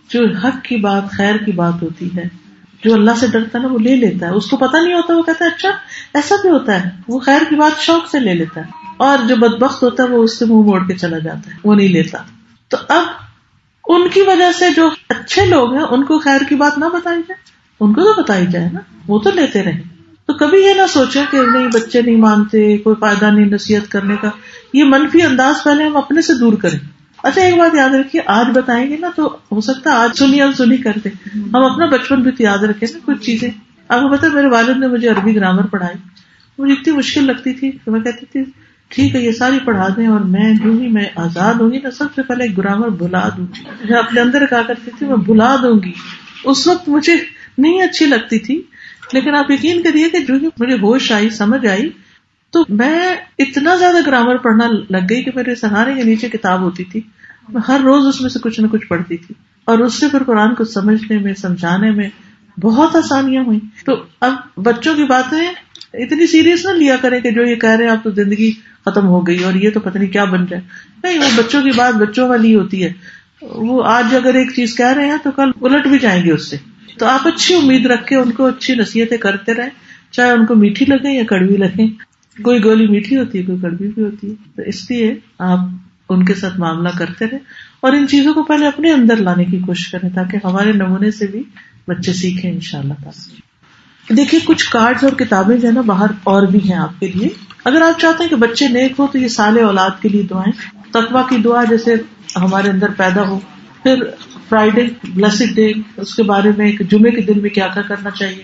جو حق کی بات, خیر کی بات ہوتی ہے, جو اللہ سے ڈرتا ہے نا وہ لے لیتا ہے. اس کو پتہ نہیں ہوتا, وہ کہتا ہے اچھا ایسا بھی ہوتا ہے, وہ خیر کی بات شوق سے لے لیتا ہے. اور جو بدبخت ہوتا ہے وہ اس سے منہ موڑ کے چلا جاتا ہے, وہ نہیں لیتا. تو اب ان کی وجہ سے جو اچھے لوگ ہیں ان کو خیر کی بات نہ بتائی جائے, ان کو تو بتائی جائے نا, وہ تو لیتے رہیں. تو کبھی یہ نہ سوچیں کہ نہیں بچے نہیں مانتے, کوئی فائدہ نہیں نصیحت کرنے کا. یہ منفی انداز پہلے ہم اپنے سے دور کریں. اچھا ایک بات یاد رکھیے, آج بتائیں گے نا تو ہو سکتا ہے آج سنی انسنی کر دیں. ہم اپنا بچپن بھی تو یاد رکھیں نا کچھ چیزیں. آپ کو پتا میرے والد نے مجھے عربی گرامر پڑھائی, مجھے اتنی مشکل لگتی تھی تو میں کہتی تھی ٹھیک ہے یہ ساری پڑھا دیں اور میں جو ہی میں آزاد ہوں گی نا سب سے پہلے گرامر بھلا دوں گی. میں اپنے اندر کہا کرتی تھی میں بھلا دوں گی. اس وقت مجھے نہیں اچھی لگتی تھی, لیکن آپ یقین کریے کہ جو ہی مجھے ہوش آئی سمجھ آئی تو میں اتنا زیادہ گرامر پڑھنا لگ گئی کہ میرے سہارے کے نیچے کتاب ہوتی تھی, میں ہر روز اس میں سے کچھ نہ کچھ پڑھتی تھی, اور اس سے پھر قرآن کو سمجھنے میں سمجھانے میں بہت آسانیاں ہوئی. تو اب بچوں کی باتیں اتنی سیریس نہ لیا کریں کہ جو یہ کہہ رہے ہیں اب تو زندگی ختم ہو گئی اور یہ تو پتہ نہیں کیا بن جائے. نہیں, وہ بچوں کی بات بچوں والی ہوتی ہے. وہ آج اگر ایک چیز کہہ رہے ہیں تو کل الٹ بھی جائیں گے اس سے. تو آپ اچھی امید رکھ کے ان کو اچھی نصیحتیں کرتے رہیں, چاہے ان کو میٹھی لگے یا کڑوی لگے. کوئی گولی میٹھی ہوتی ہے, کوئی کڑوی بھی ہوتی ہے. تو اس لیے آپ ان کے ساتھ معاملہ کرتے رہیں اور ان چیزوں کو پہلے اپنے اندر لانے کی کوشش کریں تاکہ ہمارے نمونے سے بھی بچے سیکھیں انشاءاللہ تعالی. دیکھیے کچھ کارڈز اور کتابیں جو ہے نا باہر اور بھی ہیں آپ کے لیے. اگر آپ چاہتے ہیں کہ بچے نیک ہو تو یہ صالح اولاد کے لیے دعائیں, تقویٰ کی دعا جیسے ہمارے اندر پیدا ہو. پھر فرائیڈے بلیسڈ ڈے, اس کے بارے میں جمعے کے دن میں کیا کیا کرنا چاہیے,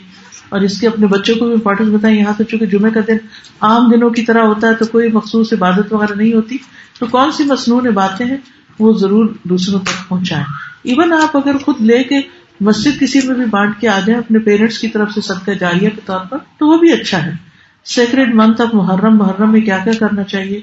اور اس کے اپنے بچوں کو بھی امپورٹینس بتائیں. یہاں تو چونکہ جمعے کا دن عام دنوں کی طرح ہوتا ہے تو کوئی مخصوص عبادت وغیرہ نہیں ہوتی, تو کون سی مصنون باتیں ہیں وہ ضرور دوسروں تک پہنچائیں. ایون آپ اگر خود لے کے مسجد کسی میں بھی بانٹ کے آ جائیں اپنے پیرنٹس کی طرف سے صدقہ جاریہ کے طور پر تو وہ بھی اچھا ہے. سیکریڈ منتھ آف محرم میں کیا کیا کرنا چاہیے.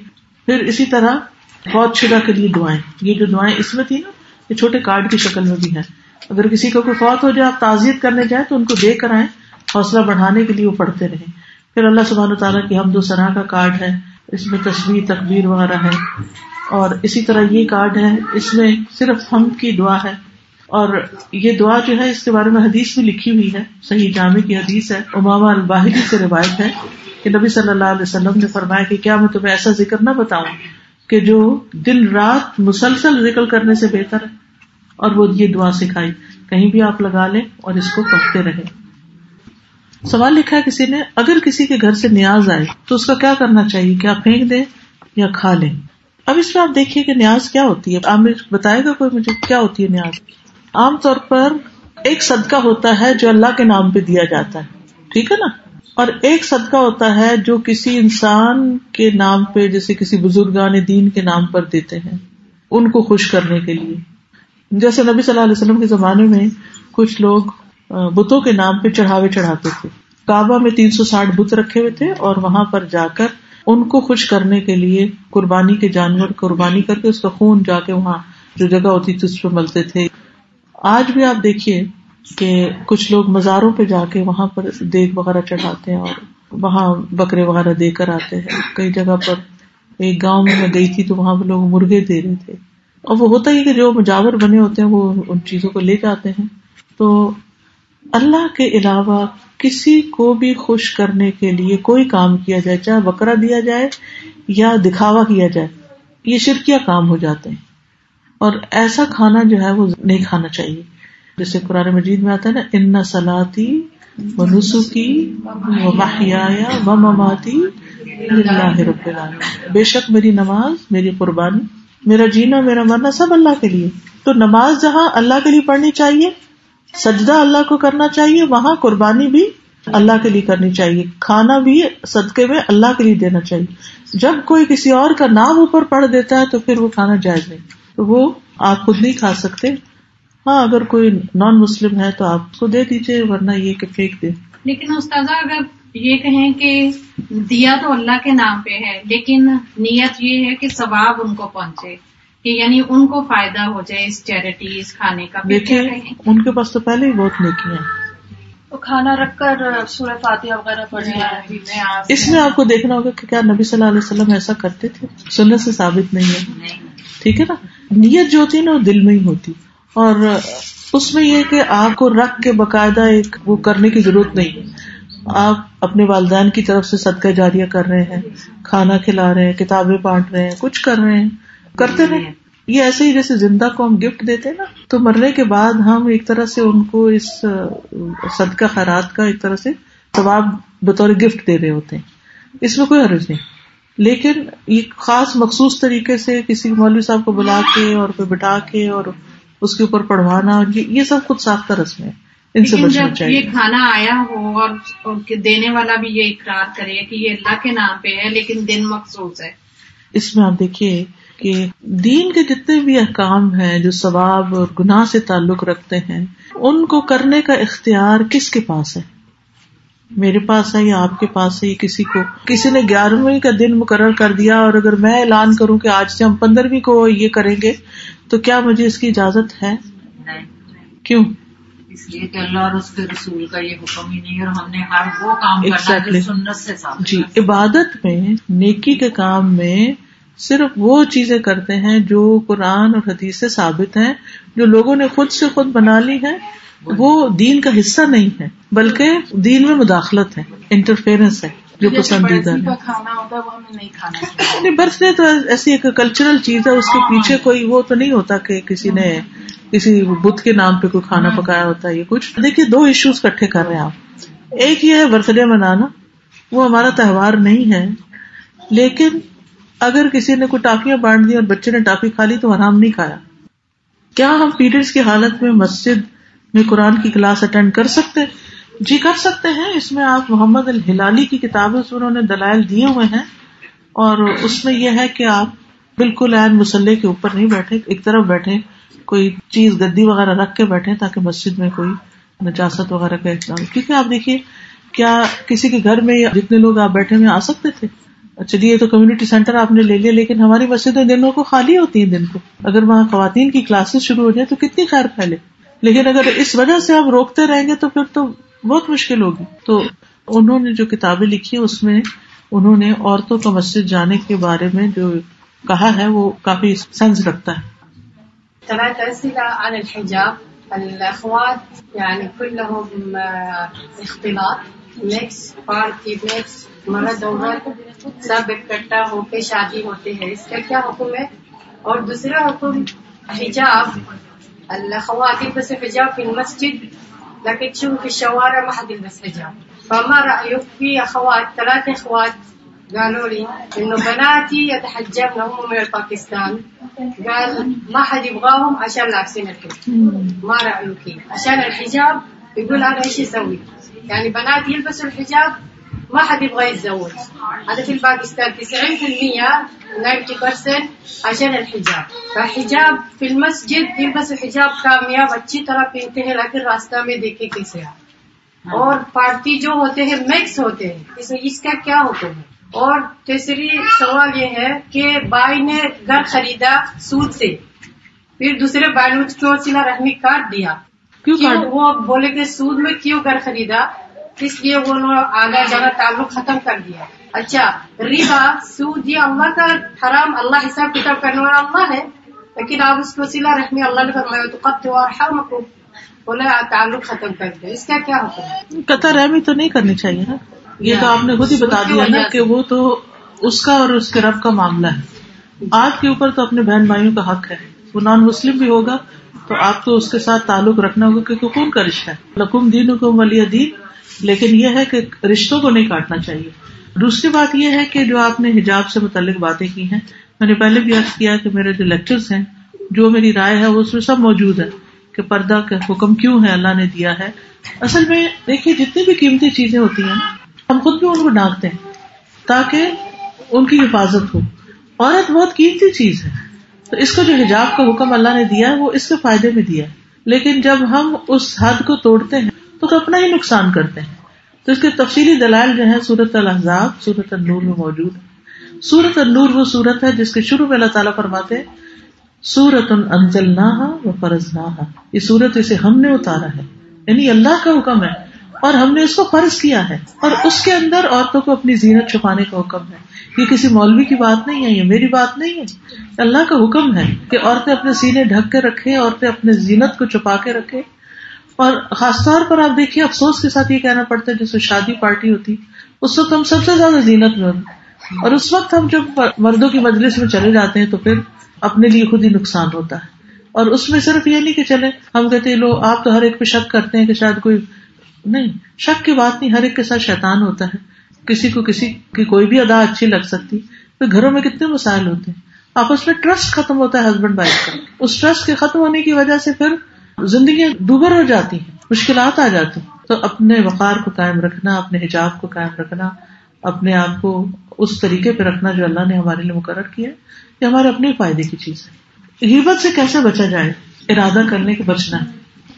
پھر اسی طرح فوت شدہ کے لیے دعائیں, یہ جو دعائیں اس میں تھی نا یہ چھوٹے کارڈ کی شکل میں بھی ہیں. اگر کسی کو کوئی فوت ہو جائے آپ تعزیت کرنے جائیں تو ان کو دے کر آئیں, حوصلہ بڑھانے کے لیے وہ پڑھتے رہیں. پھر اللہ سبحانہ وتعالیٰ کی حمد و ثنا کا کارڈ ہے, اس میں تسبیح تکبیر وغیرہ ہے. اور اسی طرح یہ کارڈ ہے, اس میں صرف حمد کی دعا ہے. اور یہ دعا جو ہے اس کے بارے میں حدیث بھی لکھی ہوئی ہے, صحیح جامع کی حدیث ہے, امامہ الباہلی سے روایت ہے کہ نبی صلی اللہ علیہ وسلم نے فرمایا کہ کیا میں تمہیں ایسا ذکر نہ بتاؤں کہ جو دن رات مسلسل ذکر کرنے سے بہتر ہے. اور وہ یہ دعا سکھائی, کہیں بھی آپ لگا لیں اور اس کو پڑھتے رہیں. سوال لکھا ہے کسی نے, اگر کسی کے گھر سے نیاز آئے تو اس کا کیا کرنا چاہیے, کیا پھینک دیں یا کھا لیں؟ اب اس میں آپ دیکھیے کہ نیاز کیا ہوتی ہے. آپ بتائے گا کوئی مجھے کیا ہوتی ہے نیاز؟ عام طور پر ایک صدقہ ہوتا ہے جو اللہ کے نام پہ دیا جاتا ہے, ٹھیک ہے نا, اور ایک صدقہ ہوتا ہے جو کسی انسان کے نام پہ, جیسے کسی بزرگان دین کے نام پر دیتے ہیں ان کو خوش کرنے کے لیے. جیسے نبی صلی اللہ علیہ وسلم کے زمانے میں کچھ لوگ بتوں کے نام پہ چڑھاوے چڑھاتے تھے. کعبہ میں 360 بت رکھے ہوئے تھے اور وہاں پر جا کر ان کو خوش کرنے کے لیے قربانی کے جانور قربانی کر کے اس کا خون جا کے وہاں جو جگہ ہوتی تھی اس پہ ملتے تھے. آج بھی آپ دیکھیے کہ کچھ لوگ مزاروں پہ جا کے وہاں پر دیگ وغیرہ چڑھاتے ہیں اور وہاں بکرے وغیرہ دے کر آتے ہیں. کئی جگہ پر ایک گاؤں میں گئی تھی تو وہاں پہ لوگ مرغے دے رہے تھے, اور وہ ہوتا ہی کہ جو مجاور بنے ہوتے ہیں وہ ان چیزوں کو لے جاتے ہیں. تو اللہ کے علاوہ کسی کو بھی خوش کرنے کے لیے کوئی کام کیا جائے, چاہے بکرا دیا جائے یا دکھاوا کیا جائے, یہ شرکیہ کام ہو جاتے ہیں. اور ایسا کھانا جو ہے وہ نہیں کھانا چاہیے. جیسے قرآن مجید میں آتا ہے نا, ان صلاتی و نسکی و محیای و مماتی للہ رب العالمین, بے شک میری نماز, میری قربانی, میرا جینا, میرا مرنا سب اللہ کے لیے. تو نماز جہاں اللہ کے لیے پڑھنی چاہیے, سجدہ اللہ کو کرنا چاہیے, وہاں قربانی بھی اللہ کے لیے کرنی چاہیے, کھانا بھی صدقے میں اللہ کے لیے دینا چاہیے. جب کوئی کسی اور کا نام اوپر پڑھ دیتا ہے تو پھر وہ کھانا جائز نہیں, تو وہ آپ خود نہیں کھا سکتے. ہاں اگر کوئی نان مسلم ہے تو آپ اس کو دے دیجیے, ورنہ یہ کہ پھینک دے. لیکن استاذہ اگر یہ کہیں کہ دیا تو اللہ کے نام پہ ہے, لیکن نیت یہ ہے کہ ثواب ان کو پہنچے, کہ یعنی ان کو فائدہ ہو جائے اس چیریٹی, اس کھانے کا, دیکھیں ان کے پاس تو پہلے ہی بہت نیکیاں ہیں. تو کھانا رکھ کر سورہ فاتحہ وغیرہ پڑھنا. اس میں آپ کو دیکھنا ہوگا کہ کیا نبی صلی اللہ علیہ وسلم ایسا کرتے تھے, سنت سے ثابت نہیں ہے, ٹھیک ہے نا. نیت جو ہوتی ہے نا وہ دل میں ہی ہوتی, اور اس میں یہ کہ آپ کو رکھ کے باقاعدہ ایک وہ کرنے کی ضرورت نہیں. آپ اپنے والدین کی طرف سے صدقہ جاریہ کر رہے ہیں, کھانا کھلا رہے ہیں, کتابیں بانٹ رہے ہیں, کچھ کر رہے ہیں, کرتے رہیں. یہ ایسے ہی جیسے زندہ کو ہم گفٹ دیتے ہیں نا, تو مرنے کے بعد ہم ایک طرح سے ان کو اس صدقہ خیرات کا ایک طرح سے ثواب بطور گفٹ دے رہے ہوتے ہیں. اس میں کوئی حرج نہیں, لیکن یہ خاص مخصوص طریقے سے کسی مولوی صاحب کو بلا کے اور پھر بٹھا کے اور اس کے اوپر پڑھوانا, یہ سب خود ساختہ رسم ہے, ان سے بچنا چاہیے. یہ کھانا آیا ہو اور دینے والا بھی یہ اقرار کرے کہ یہ اللہ کے نام پہ ہے لیکن دن مخصوص ہے, اس میں آپ دیکھیے کہ دین کے جتنے بھی احکام ہیں جو ثواب اور گناہ سے تعلق رکھتے ہیں، ان کو کرنے کا اختیار کس کے پاس ہے؟ میرے پاس ہے یا آپ کے پاس ہے؟ کسی نے 11ویں کا دن مقرر کر دیا اور اگر میں اعلان کروں کہ آج سے ہم 15ویں کو یہ کریں گے تو کیا مجھے اس کی اجازت ہے؟ کیوں؟ اس لیے کہ اللہ اور اس کے رسول کا یہ حکم ہی نہیں، اور ہم نے ہر وہ کام کرنا جو سنت سے ثابت۔ جی، عبادت میں، نیکی کے کام میں صرف وہ چیزیں کرتے ہیں جو قرآن اور حدیث سے ثابت ہیں، جو لوگوں نے خود سے خود بنا لی ہے، وہ دین کا حصہ نہیں ہے بلکہ دین میں مداخلت ہے، انٹرفیئرنس ہے جو پسندیدہ ہے۔ کھانا ہوتا ہے وہ ہمیں نہیں کھانا چاہیے۔ برتھ ڈے تو ایسی ایک کلچرل چیز ہے، اس کے پیچھے کوئی وہ تو نہیں ہوتا کہ کسی نے کسی بدھ کے نام پہ کوئی کھانا پکایا ہوتا ہے۔ یہ کچھ دیکھیے، 2 ایشوز کٹھے کر رہے ہیں آپ۔ ایک یہ ہے برتھ ڈے منانا، وہ ہمارا تہوار نہیں ہے، لیکن اگر کسی نے کوئی ٹافیاں بانٹ دی اور بچے نے ٹافی کھا لی تو حرام نہیں کھایا۔ کیا ہم پیریڈز کی حالت میں مسجد میں قرآن کی کلاس اٹینڈ کر سکتے؟ جی کر سکتے ہیں۔ اس میں آپ محمد الہلالی کی کتاب ہے، اس میں انہوں نے دلائل دیے ہوئے ہیں، اور اس میں یہ ہے کہ آپ بالکل عین مصلی کے اوپر نہیں بیٹھے، ایک طرف بیٹھے، کوئی چیز گدی وغیرہ رکھ کے بیٹھے تاکہ مسجد میں کوئی نجاست وغیرہ کا احترام۔ کیونکہ آپ دیکھیے، کیا کسی کے گھر میں جتنے لوگ آپ بیٹھے ہوئے آ سکتے تھے؟ چلیے یہ تو کمیونٹی سینٹر آپ نے لے لیا، لیکن ہماری مسجدیں دنوں کو خالی ہوتی ہیں۔ دن کو اگر وہاں خواتین کی کلاسز شروع ہو جائیں تو کتنی خیر پھیلے، لیکن اگر اس وجہ سے آپ روکتے رہیں گے تو پھر تو بہت مشکل ہوگی۔ تو انہوں نے جو کتابیں لکھی اس میں انہوں نے عورتوں کو مسجد جانے کے بارے میں جو کہا ہے وہ کافی سینس رکھتا ہے۔ 3 أسئلة عن الحجاب. الأخوات يعني كلهم اختلاط، مکس، پارٹی مکس، مرد عورت سب اکٹھا ہو کے شادی ہوتے ہیں، اس کا کیا حکم ہے؟ اور دوسرا حکم حجاب، الأخوات يلبسوا حجاب في المسجد لكن تشوفوا في الشوارع ما حد يلبس حجاب، فما رأيك في أخوات 3 أخوات قالوا لي إنه بناتي يتحجبن هم من باكستان، قال ما حد يبغاهم عشان لابسين الحجاب، ما رأيك؟ عشان الحجاب يقول أنا إيش أسوي؟ يعني بناتي يلبسوا الحجاب ما حد يبغى يتزوج، هذا في باكستان 90% 90% عشان الحجاب، فالحجاب في المسجد يلبسوا حجاب کامیاب اچھی طرح پہنتے ہیں لیکن راستہ میں دیکھے کیسے ہیں، اور پارٹی جو ہوتے ہیں مکس ہوتے ہیں، اس کا کیا حکم ہے؟ اور تیسری سوال یہ ہے کہ بھائی نے گھر خریدا سود سے، پھر دوسرے بھائی کو صلہ رحمی کاٹ دیا، کیوں؟ وہ بولے کہ سود میں کیوں گھر خریدا، اس لیے وہ آگے جانا تعلق ختم کر دیا۔ اچھا، ربا، سود، یہ اللہ کا حرام، اللہ حساب کتاب کرنے والا اللہ ہے، لیکن آپ اس کو صلہ رحمی، اللہ نے فرمایا تقطعوا ارحامکم، بولا تعلق ختم کر دیا، اس کا کیا حکم ہے؟ قطع رحمی تو نہیں کرنی چاہیے نا، یہ تو آپ نے خود ہی بتا دیا نا کہ وہ تو اس کا اور اس کے رب کا معاملہ ہے۔ آپ کے اوپر تو اپنے بہن بھائیوں کا حق ہے، وہ نان مسلم بھی ہوگا تو آپ تو اس کے ساتھ تعلق رکھنا ہوگا کیونکہ خون کا رشتہ ہے، لکم دینکم ولی دین، لیکن یہ ہے کہ رشتوں کو نہیں کاٹنا چاہیے۔ دوسری بات یہ ہے کہ جو آپ نے حجاب سے متعلق باتیں کی ہیں، میں نے پہلے بھی عرض کیا کہ میرے جو لیکچرز ہیں، جو میری رائے ہے وہ اس میں سب موجود ہے کہ پردہ کا حکم کیوں ہے اللہ نے دیا ہے۔ اصل میں دیکھیے، جتنی بھی قیمتی چیزیں ہوتی ہیں ہم خود بھی ان کو ڈھانکتے ہیں تاکہ ان کی حفاظت ہو۔ عورت بہت قیمتی چیز ہے، تو اس کو جو حجاب کا حکم اللہ نے دیا ہے وہ اس کے فائدے میں دیا ہے، لیکن جب ہم اس حد کو توڑتے ہیں تو اپنا ہی نقصان کرتے ہیں۔ تو اس کے تفصیلی دلائل جو ہیں سورۃ الاحزاب، سورۃ النور میں موجود ہے۔ سورۃ النور وہ سورت ہے جس کے شروع میں اللہ تعالیٰ فرماتے ہیں سورۃ انزلناها وفرضناها، یہ سورت اسے ہم نے اتارا ہے، یعنی اللہ کا حکم ہے اور ہم نے اس کو فرض کیا ہے، اور اس کے اندر عورتوں کو اپنی زینت چھپانے کا حکم ہے۔ یہ کسی مولوی کی بات نہیں ہے، یہ میری بات نہیں ہے، اللہ کا حکم ہے کہ عورتیں اپنے سینے ڈھک کے رکھیں، عورتیں اپنے زینت کو چھپا کے رکھیں۔ اور خاص طور پر آپ دیکھیے افسوس کے ساتھ یہ کہنا پڑتا ہے، جیسے شادی پارٹی ہوتی اس وقت ہم سب سے زیادہ زینت میں ہوتے، اور اس وقت ہم جب مردوں کی مجلس میں چلے جاتے ہیں تو پھر اپنے لیے خود ہی نقصان ہوتا ہے۔ اور اس میں صرف یہ نہیں کہ چلے ہم کہتے ہیں لو آپ تو ہر ایک پہ شک کرتے ہیں کہ شاید کوئی نہیں، شک کی بات نہیں، ہر ایک کے ساتھ شیطان ہوتا ہے، کسی کو کسی کی کوئی بھی ادا اچھی لگ سکتی۔ پھر گھروں میں کتنے مسائل ہوتے ہیں، آپس میں ٹرسٹ ختم ہوتا ہے ہسبینڈ وائف کا، اس ٹرسٹ کے ختم ہونے کی وجہ سے پھر زندگیاں دوبر ہو جاتی ہیں، مشکلات آ جاتی ہیں۔ تو اپنے وقار کو قائم رکھنا، اپنے حجاب کو قائم رکھنا، اپنے آپ کو اس طریقے پہ رکھنا جو اللہ نے ہمارے لیے مقرر کیا ہے، یہ ہمارے اپنے فائدے کی چیز ہے. غیبت سے کیسے بچا جائے؟ ارادہ کرنے کے بچنا ہے.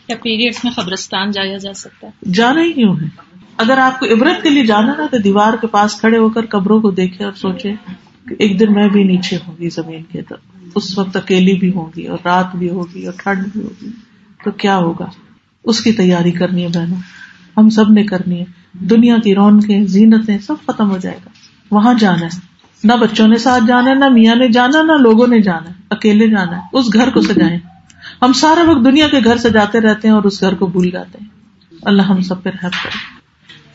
کیا پیریڈز میں قبرستان جایا جا سکتا ہے؟ جانا ہی کیوں ہے؟ اگر آپ کو عبرت کے لیے جانا نا تو دیوار کے پاس کھڑے ہو کر قبروں کو دیکھے اور سوچے کہ ایک دن میں بھی نیچے ہوں گی زمین کے، تو اس وقت اکیلی بھی ہوں گی اور رات بھی ہوگی اور ٹھنڈ بھی ہوگی، تو کیا ہوگا؟ اس کی تیاری کرنی ہے بہنوں، ہم سب نے کرنی ہے. دنیا کی رونقیں زینتیں سب ختم ہو جائے گا. وہاں جانا ہے، نہ بچوں نے ساتھ جانا ہے، نہ میاں نے جانا، نہ لوگوں نے جانا ہے، اکیلے جانا ہے. اس گھر کو سجائیں. ہم سارا وقت دنیا کے گھر سجاتے رہتے ہیں اور اس گھر کو بھول جاتے ہیں. اللہ ہم سب پہ رحم کرے.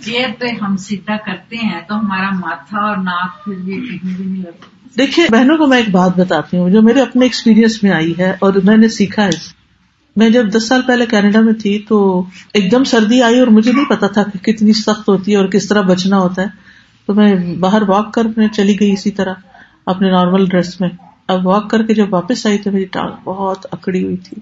چیئر پہ ہم سیدھا کرتے ہیں تو ہمارا ماتھا اور ناک پھر یہ کہیں بھی نہیں لگتا. دیکھیے بہنوں کو میں ایک بات بتاتی ہوں جو میرے اپنے ایکسپیرینس میں آئی ہے اور میں نے سیکھا ہے. میں جب 10 سال پہلے کینیڈا میں تھی تو ایک دم سردی آئی اور مجھے نہیں پتا تھا کہ کتنی سخت ہوتی ہے اور کس طرح بچنا ہوتا ہے. تو میں باہر واک کرنے چلی گئی اسی طرح اپنے نارمل ڈریس میں. اب واک کر کے جب واپس آئی تو میری ٹانگ بہت اکڑی ہوئی تھی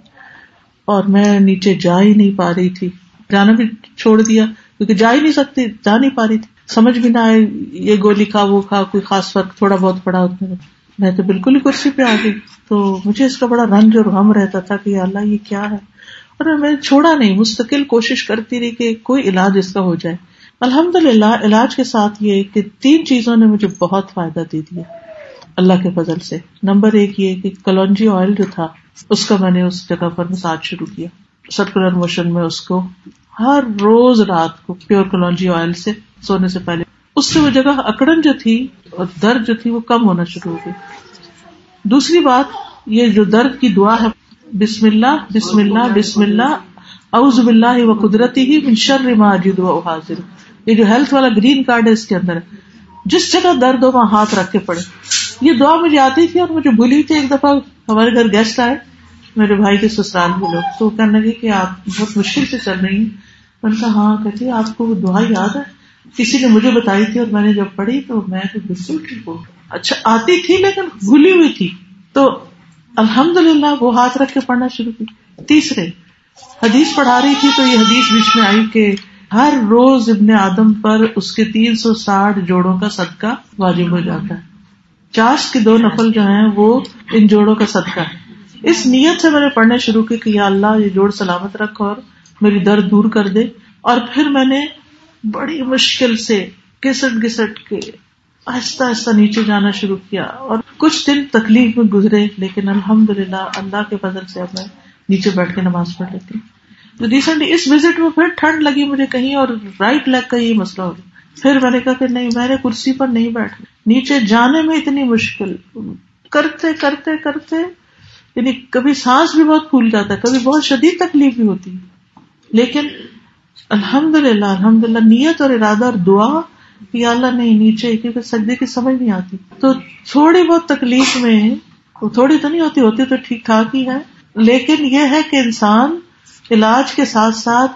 اور میں نیچے جا ہی نہیں پا رہی تھی. جانا بھی چھوڑ دیا کیونکہ جا ہی نہیں سکتی، جا نہیں پا رہی تھی. سمجھ بھی نہ آئے یہ گولی کھا وہ کھا، کوئی خاص فرق تھوڑا بہت پڑا اتنے میں. میں تو بالکل ہی کرسی پہ آ گئی. تو مجھے اس کا بڑا رنج اور غم رہتا تھا کہ یا اللہ یہ کیا ہے. اور میں چھوڑا نہیں، مستقل کوشش کرتی رہی کہ کوئی علاج اس کا ہو جائے. الحمدللہ علاج کے ساتھ یہ کہ 3 چیزوں نے مجھے بہت فائدہ دے دیا اللہ کے فضل سے. نمبر 1 یہ کہ کلونجی آئل جو تھا اس کا میں نے اس جگہ پر مساج شروع کیا سرکولر موشن میں. اس کو ہر روز رات کو پیور کلونجی آئل سے سونے سے پہلے، اس سے وہ جگہ اکڑن جو تھی اور درد جو تھی وہ کم ہونا شروع ہو گئی. دوسری بات یہ جو درد کی دعا ہے، بسم اللہ بسم اللہ بسم اللہ اعوذ باللہ و قدرتہ من شر ما اجد و احاذر، یہ جو ہیلتھ والا گرین کارڈ ہے اس کے اندر جس جگہ درد ہو وہاں ہاتھ رکھ کے پڑے. یہ دعا مجھے آتی تھی اور مجھے بھولی تھی. ایک دفعہ ہمارے گھر گیسٹ آئے میرے بھائی کے سسرال کے لوگ، تو کہنے لگے کہ آپ بہت مشکل سے چل رہی ہیں. میں نے کہا ہاں. کہتی آپ کو وہ دعا یاد ہے؟ کسی نے مجھے بتائی تھی اور میں نے جب پڑھی تو میں تو بالکل ٹھیک ہو. اچھا آتی تھی لیکن بھولی ہوئی تھی. تو الحمدللہ وہ ہاتھ رکھ کے پڑھنا شروع کی. تیسرے حدیث پڑھا رہی تھی تو یہ حدیث بیچ میں آئی کہ ہر روز ابن آدم پر اس کے 360 جوڑوں کا صدقہ واجب ہو جاتا ہے. چاشت کے 2 نفل جو ہیں وہ ان جوڑوں کا صدقہ ہے. اس نیت سے میں نے پڑھنے شروع کی کہ یا اللہ یہ جوڑ سلامت رکھ اور میری درد دور کر دے. اور پھر میں نے بڑی مشکل سے گھسٹ کے آہستہ آہستہ نیچے جانا شروع کیا اور کچھ دن تکلیف میں گزرے، لیکن الحمدللہ اللہ کے فضل سے اب میں نیچے بیٹھ کے نماز پڑھ لیتی ہوں. تو ریسنٹلی اس وزٹ میں پھر ٹھنڈ لگی مجھے کہیں اور رائٹ لیگ کا یہ مسئلہ ہو گیا. پھر میں نے کہا کہ نہیں، میں نے کرسی پر نہیں بیٹھنا. نیچے جانے میں اتنی مشکل کرتے کرتے کرتے یعنی کبھی سانس بھی بہت پھول جاتا ہے، کبھی بہت شدید تکلیف بھی ہوتی ہے، لیکن الحمدللہ نیت اور ارادہ اور دعا کہ اللہ نہیں نیچے، کیونکہ سجدے کی سمجھ نہیں آتی. تو تھوڑی بہت تکلیف میں، وہ تھوڑی تو نہیں ہوتی تو ٹھیک ٹھاک ہی ہے، لیکن یہ ہے کہ انسان علاج کے ساتھ ساتھ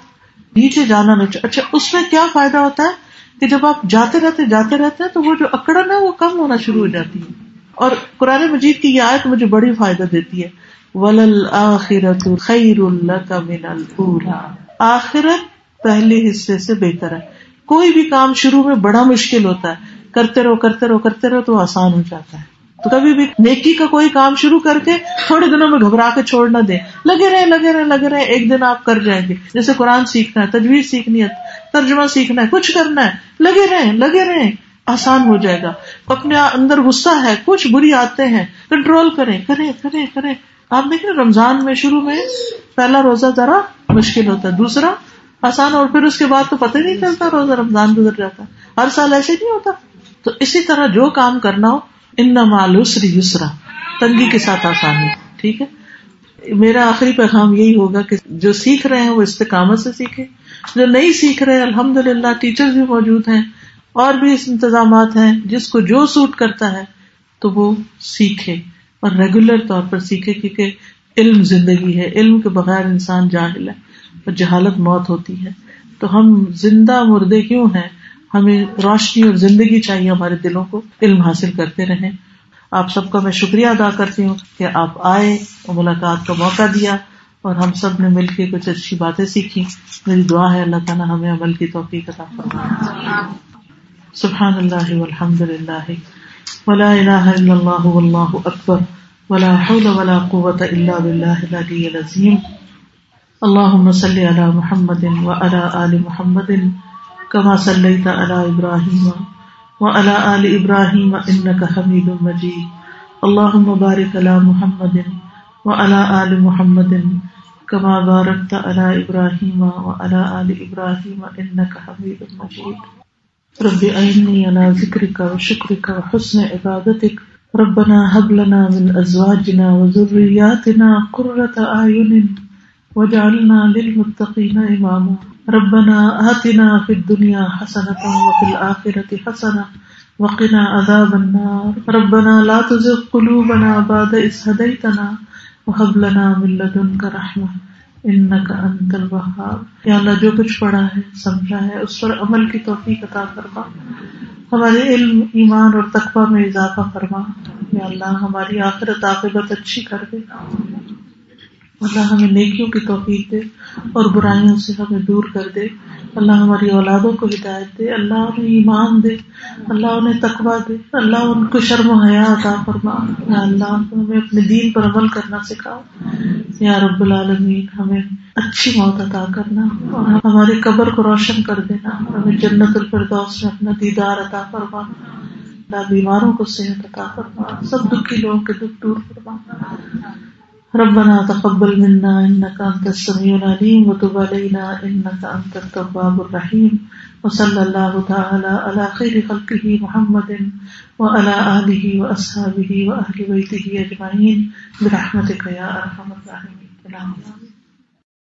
نیچے جانا نہ چاہے. اچھا اس میں کیا فائدہ ہوتا ہے کہ جب آپ جاتے رہتے ہیں تو وہ جو اکڑن ہے وہ کم ہونا شروع ہو جاتی ہے. اور قرآن مجید کی یہ آیت مجھے بڑی فائدہ دیتی ہے، وَلَلْآخِرَةُ خَيْرٌ لَكَ مِنَ الْأُولَىٰ، آخرت پہلے حصے سے بہتر ہے. کوئی بھی کام شروع میں بڑا مشکل ہوتا ہے، کرتے رہو تو آسان ہو جاتا ہے. تو کبھی بھی نیکی کا کوئی کام شروع کر کے تھوڑے دنوں میں گھبرا کے چھوڑ نہ دیں، لگے رہے، ایک دن آپ کر جائیں گے. جیسے قرآن سیکھنا ہے، تجوید سیکھنی ہے، ترجمہ سیکھنا ہے، کچھ کرنا ہے، لگے رہیں، آسان ہو جائے گا. اپنے اندر غصہ ہے، کچھ بری عادتیں ہیں، کنٹرول کریں. آپ دیکھیں رمضان میں شروع میں پہلا روزہ ذرا مشکل ہوتا ہے، دوسرا آسان، اور پھر اس کے بعد تو پتہ ہی نہیں چلتا روزہ رمضان گزر جاتا. ہر سال ایسے نہیں ہوتا. تو اسی طرح جو کام کرنا ہو ان مع العسر یسرا، تنگی کے ساتھ آسانی. ٹھیک ہے، میرا آخری پیغام یہی ہوگا کہ جو سیکھ رہے ہیں وہ استقامت سے سیکھیں، جو نہیں سیکھ رہے الحمدللہ ٹیچرز بھی موجود ہیں اور بھی اس انتظامات ہیں، جس کو جو سوٹ کرتا ہے تو وہ سیکھے اور ریگولر طور پر سیکھے، کیونکہ علم زندگی ہے، علم کے بغیر انسان جاہل ہے اور جہالت موت ہوتی ہے. تو ہم زندہ مردے کیوں ہیں؟ ہمیں روشنی اور زندگی چاہیے ہمارے دلوں کو، علم حاصل کرتے رہیں. آپ سب کا میں شکریہ ادا کرتی ہوں کہ آپ آئے اور ملاقات کا موقع دیا اور ہم سب نے مل کے کچھ اچھی باتیں سیکھی. میری دعا ہے اللہ تعالیٰ ہمیں عمل کی توفیق عطا فرمائے. سبحان اللہ والحمد للہ ولا الہ الا اللہ واللہ اکبر ولا حول ولا قوة الا باللہ العلی العظیم. اللہم صل علی محمد وعلی آل محمد کما صلیت علی ابراہیم وعلی آل ابراہیم انک حمید مجید. اللہم بارک علی محمد وعلی آل محمد کما بارکت علی ابراہیم وعلی آل ابراہیم انک حمید مجید. رب اعنی علی ذکرک وشکرک وحسن عبادتک. ربنا هب لنا من ازواجنا وذرياتنا قرة اعین واجعلنا للمتقین اماما. ربنا آتنا في الدنيا حسنة وفي الآخرة حسنة وقنا عذاب النار. ربنا لا تزغ قلوبنا بعد إذ هديتنا وهب لنا من لدنك رحمة انک انت الوہاب. یا اللہ جو کچھ پڑھا ہے سمجھا ہے اس پر عمل کی توفیق عطا فرما. ہمارے علم ایمان اور تقوی میں اضافہ فرما. یا اللہ ہماری آخرت عاقبت اچھی کر دے. اللہ ہمیں نیکیوں کی توفیق دے اور برائیوں سے ہمیں دور کر دے. اللہ ہماری اولادوں کو ہدایت دے. اللہ انہیں ایمان دے. اللہ انہیں تقویٰ دے. اللہ ان کو شرم و حیا عطا فرما. یا اللہ ہمیں اپنے دین پر عمل کرنا سکھا. یا رب العالمین ہمیں اچھی موت عطا کرنا اور ہمارے قبر کو روشن کر دینا. ہمیں جنت الفردوس میں اپنا دیدار عطا فرما. اللہ بیماروں کو صحت عطا فرما. سب دکھی لوگوں کے دکھ دور فرما. ربنا تقبل منا انك انت السميع العليم وتب علينا انك انت التواب الرحيم. وصلى الله تعالى على خير خلقه محمد وعلى آله واصحابه واهل بيته اجمعين برحمتك يا ارحم الراحمين.